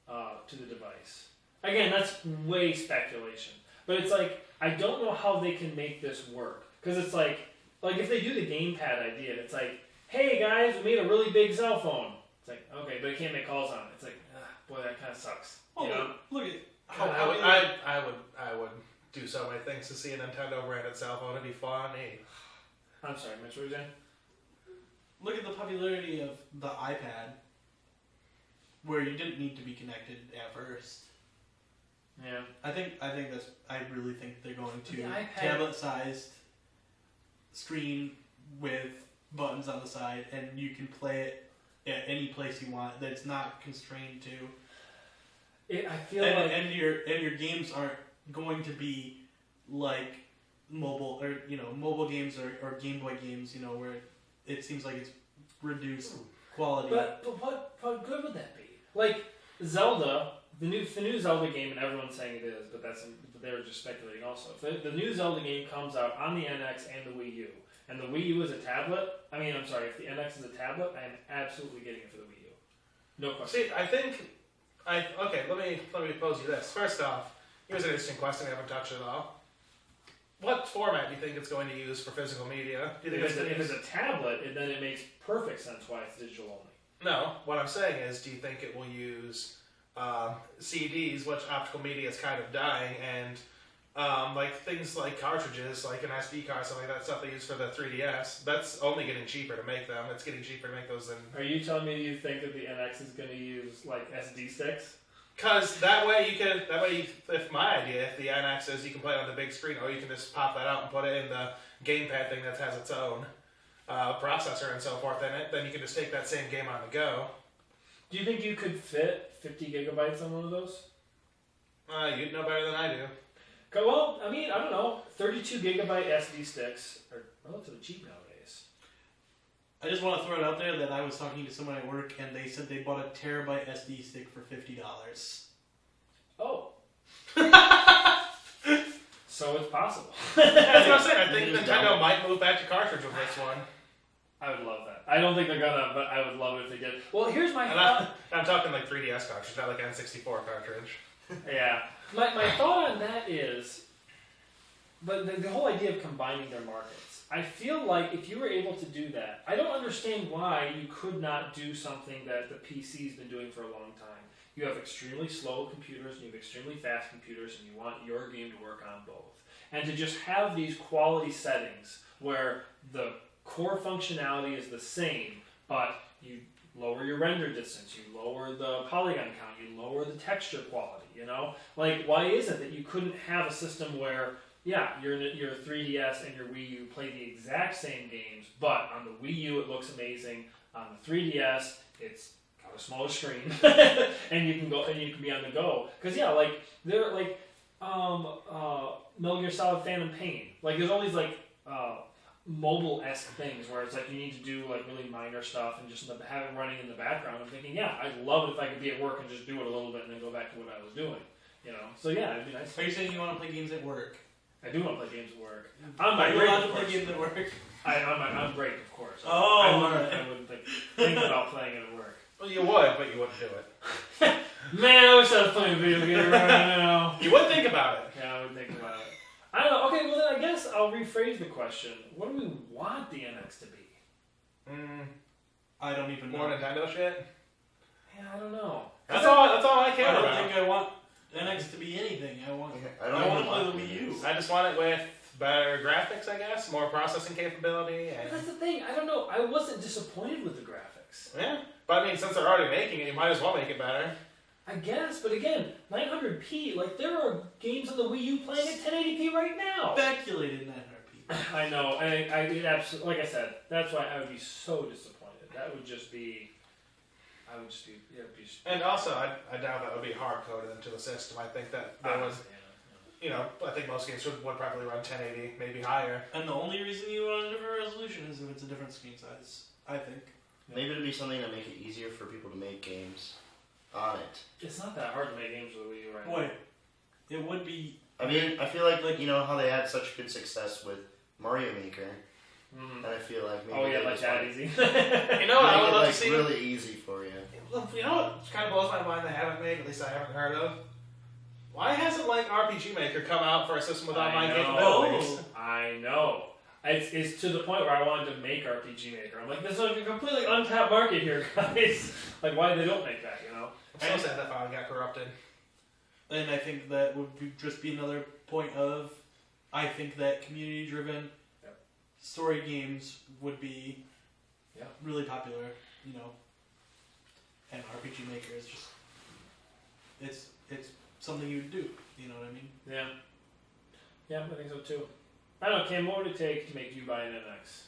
to the device. Again, that's way speculation. But it's like, I don't know how they can make this work. Because it's like if they do the gamepad idea, it's like, hey guys, we made a really big cell phone. It's like, okay, but it can't make calls on it. It's like, boy, that kind of sucks. Oh, You know? look at I would do so many things to see a Nintendo branded cell phone. It'd be funny. I'm sorry, Mitch, what were you saying? Look at the popularity of the iPad, where you didn't need to be connected at first. Yeah. I really think they're going to The iPad- tablet-sized screen with buttons on the side, and you can play it at any place you want. That's not constrained to. I feel And your games aren't going to be like mobile games or Game Boy games, where it seems like it's reduced quality. But what good would that be? Like Zelda, the new Zelda game, and everyone's saying it is, but they were just speculating also. If the new Zelda game comes out on the NX and the Wii U, and the Wii U is a tablet, if the NX is a tablet, I am absolutely getting it for the Wii U. No question. See, let me pose you this. First off, here's an interesting question we haven't touched at all. What format do you think it's going to use for physical media? Do you think If it's a tablet, then it makes perfect sense why it's digital only. No, what I'm saying is, do you think it will use CDs, which optical media is kind of dying, and like things like cartridges, like an SD card, something like that stuff they use for the 3DS, that's only getting cheaper to make them. It's getting cheaper to make those than... Are you telling me you think that the NX is going to use like SD sticks? Because if my idea, if the NX is you can play it on the big screen, or you can just pop that out and put it in the gamepad thing that has its own processor and so forth in it, then you can just take that same game on the go. Do you think you could fit 50 gigabytes on one of those? You'd know better than I do. Well, I don't know. 32 gigabyte SD sticks are relatively cheap nowadays. I just want to throw it out there that I was talking to someone at work, and they said they bought a terabyte SD stick for $50. Oh, So it's possible. That's what I'm saying. I think Just Nintendo dumb. might move back to cartridge with this one. I would love that. I don't think they're gonna, but I would love it if they did. Well, here's my And thought. I'm talking like 3DS cartridge, not like N64 cartridge. Yeah. My thought on that is, but the whole idea of combining their markets. I feel like if you were able to do that, I don't understand why you could not do something that the PC's been doing for a long time. You have extremely slow computers and you have extremely fast computers, and you want your game to work on both. And to just have these quality settings where the core functionality is the same, but you lower your render distance, you lower the polygon count, you lower the texture quality, you know? Like, why is it that you couldn't have a system where, yeah, your 3DS and your Wii U play the exact same games, but on the Wii U it looks amazing, on the 3DS it's got a smaller screen, and you can be on the go. Because yeah, like they're like Metal Gear Solid Phantom Pain. Like there's all these like mobile-esque things where it's like you need to do like really minor stuff and just have it running in the background. I'm thinking, yeah, I'd love it if I could be at work and just do it a little bit and then go back to what I was doing. You know, so yeah, it'd be nice. Are you saying you want to play games at work? I do want to play games at work. On my Are you break, allowed of to play course. games at work? On break, of course. Oh, I alright. wouldn't think about playing it at work. Well, you would, but you wouldn't do it. Man, I wish I was playing a video game right now. You would think about it. Yeah, I would think about it. I don't know. Okay, well then I guess I'll rephrase the question. What do we want the NX to be? I don't even know. More Nintendo shit. Yeah, I don't know. That's all I I care don't about. think I want NX to be anything. I want I I don't want even to play the want Wii U. I just want it with better graphics, I guess, more processing capability, But and that's the thing. I don't know. I wasn't disappointed with the graphics. yeah. But I mean, since they're already making it, you might as well make it better. I guess, but again, 900p. Like there are games on the Wii U playing at 1080p right now. Speculated 900p. I know. I absolutely. Like I said, that's why I would be so disappointed. That would just be. I would just be. Yeah, it'd be. And also, I doubt that would be hard coded into the system. I think that there was, you know, I think most games would probably run 1080, maybe higher. And the only reason you want a different resolution is if it's a different screen size. I think. Maybe it'd be something to make it easier for people to make games on it. It's not that hard to make games with the Wii U right now. Wait, it would be. I mean, I feel like you know how they had such good success with Mario Maker, Mhm. and I feel like maybe Oh yeah, they like just that want easy. You know what I make would it, love like, to see? really easy for you. You know what kind of blows my mind they haven't made, at least I haven't heard of? Why hasn't like RPG Maker come out for a system with online capabilities? I know. It's to the point where I wanted to make RPG Maker. I'm like, there's like a completely untapped market here, guys. Like, why they don't make that, you know? I'm so sad that finally got corrupted. And I think that would just be another point of. I think that community-driven story games would be really popular, you know. And RPG Maker is just it's something you would do, you know what I mean? Yeah. Yeah, I think so too. I don't know, Cam, what would it take to make you buy an NX?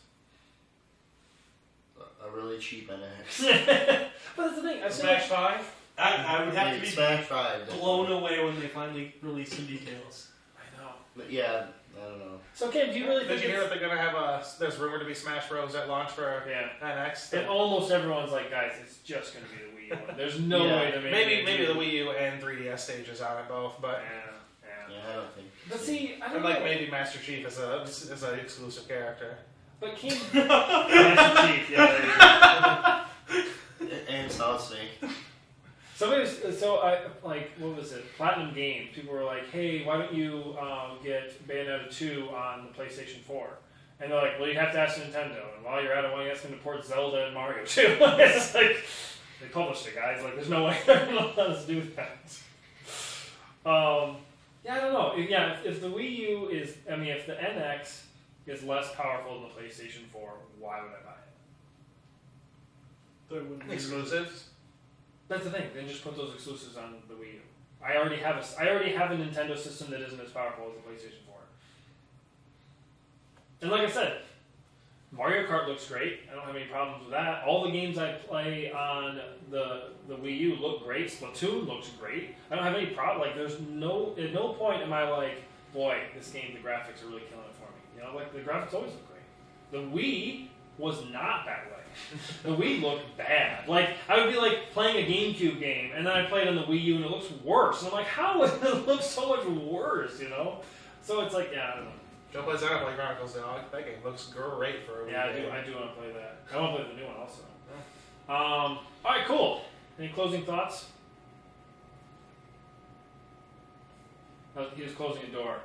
A really cheap NX. But that's the thing. I feel Smash like, 5? I would have to be Smash 5. blown away when they finally release some details. I know. But yeah, I don't know. So, Cam, do you really Did think you hear it's... that they're gonna have there's rumored to be Smash Bros at launch for Yeah. NX? And almost everyone's like, guys, it's just going to be the Wii U one. There's no Yeah. way to make Maybe it. the Wii U and 3DS stages on it both, but Yeah, I don't think. But see, I don't and know. like maybe Master Chief is a exclusive character. But Cam... Master Chief, yeah, there you go. And Solid Snake. What was it? Platinum Games. People were like, hey, why don't you get Bayonetta 2 on the PlayStation 4? And they're like, well, you have to ask Nintendo. And while you're at it, why don't you ask them to port Zelda and Mario 2? It's like, they published it, guys. Like, there's no way they're going to let us do that. Yeah, I don't know. If the Wii U is, if the NX is less powerful than the PlayStation 4, why would I buy it? There wouldn't be- Exclusives. That's the thing. Then just put those exclusives on the Wii U. I already have a Nintendo system that isn't as powerful as the PlayStation 4. And like I said, Mario Kart looks great. I don't have any problems with that. All the games I play on the Wii U look great. Splatoon looks great. I don't have any problem. Like, at no point am I like, boy, this game, the graphics are really killing it for me. You know, like the graphics always look great. The Wii was not that way. The Wii looked bad. Like, I would be like playing a GameCube game, and then I played on the Wii U, and it looks worse. And I'm like, how would it look so much worse, you know? So it's like, yeah, I don't know. Joe plays Xenoblade Chronicles now. That game looks great for a Wii Yeah, game. I do want to play that. I want to play the new one also. All right, cool. Any closing thoughts? Oh, he was closing a door.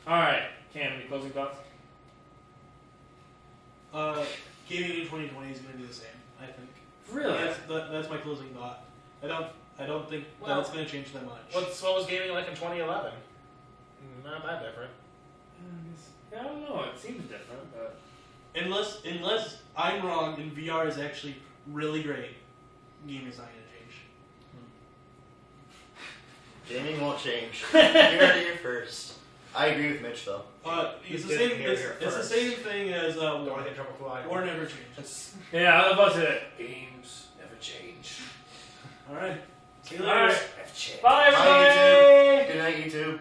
All right, Cam, any closing thoughts? Gaming in 2020 is going to be the same. I think. Really? That's my closing thought. I don't think that Well, it's going to change that much. What was gaming like in 2011? Not that different. I don't know. It seems different, but Unless I'm wrong and VR is actually really great, gaming's not going to change. Gaming won't change. You heard it here first. I agree with Mitch though. It's You the did same. hear it here It's the first. same thing as Don't want to get in trouble for lying. war never changes. yeah, I was about to say that. Games never change. All right. See you All later. right. Bye, Bye, everybody. YouTube. Good night, YouTube.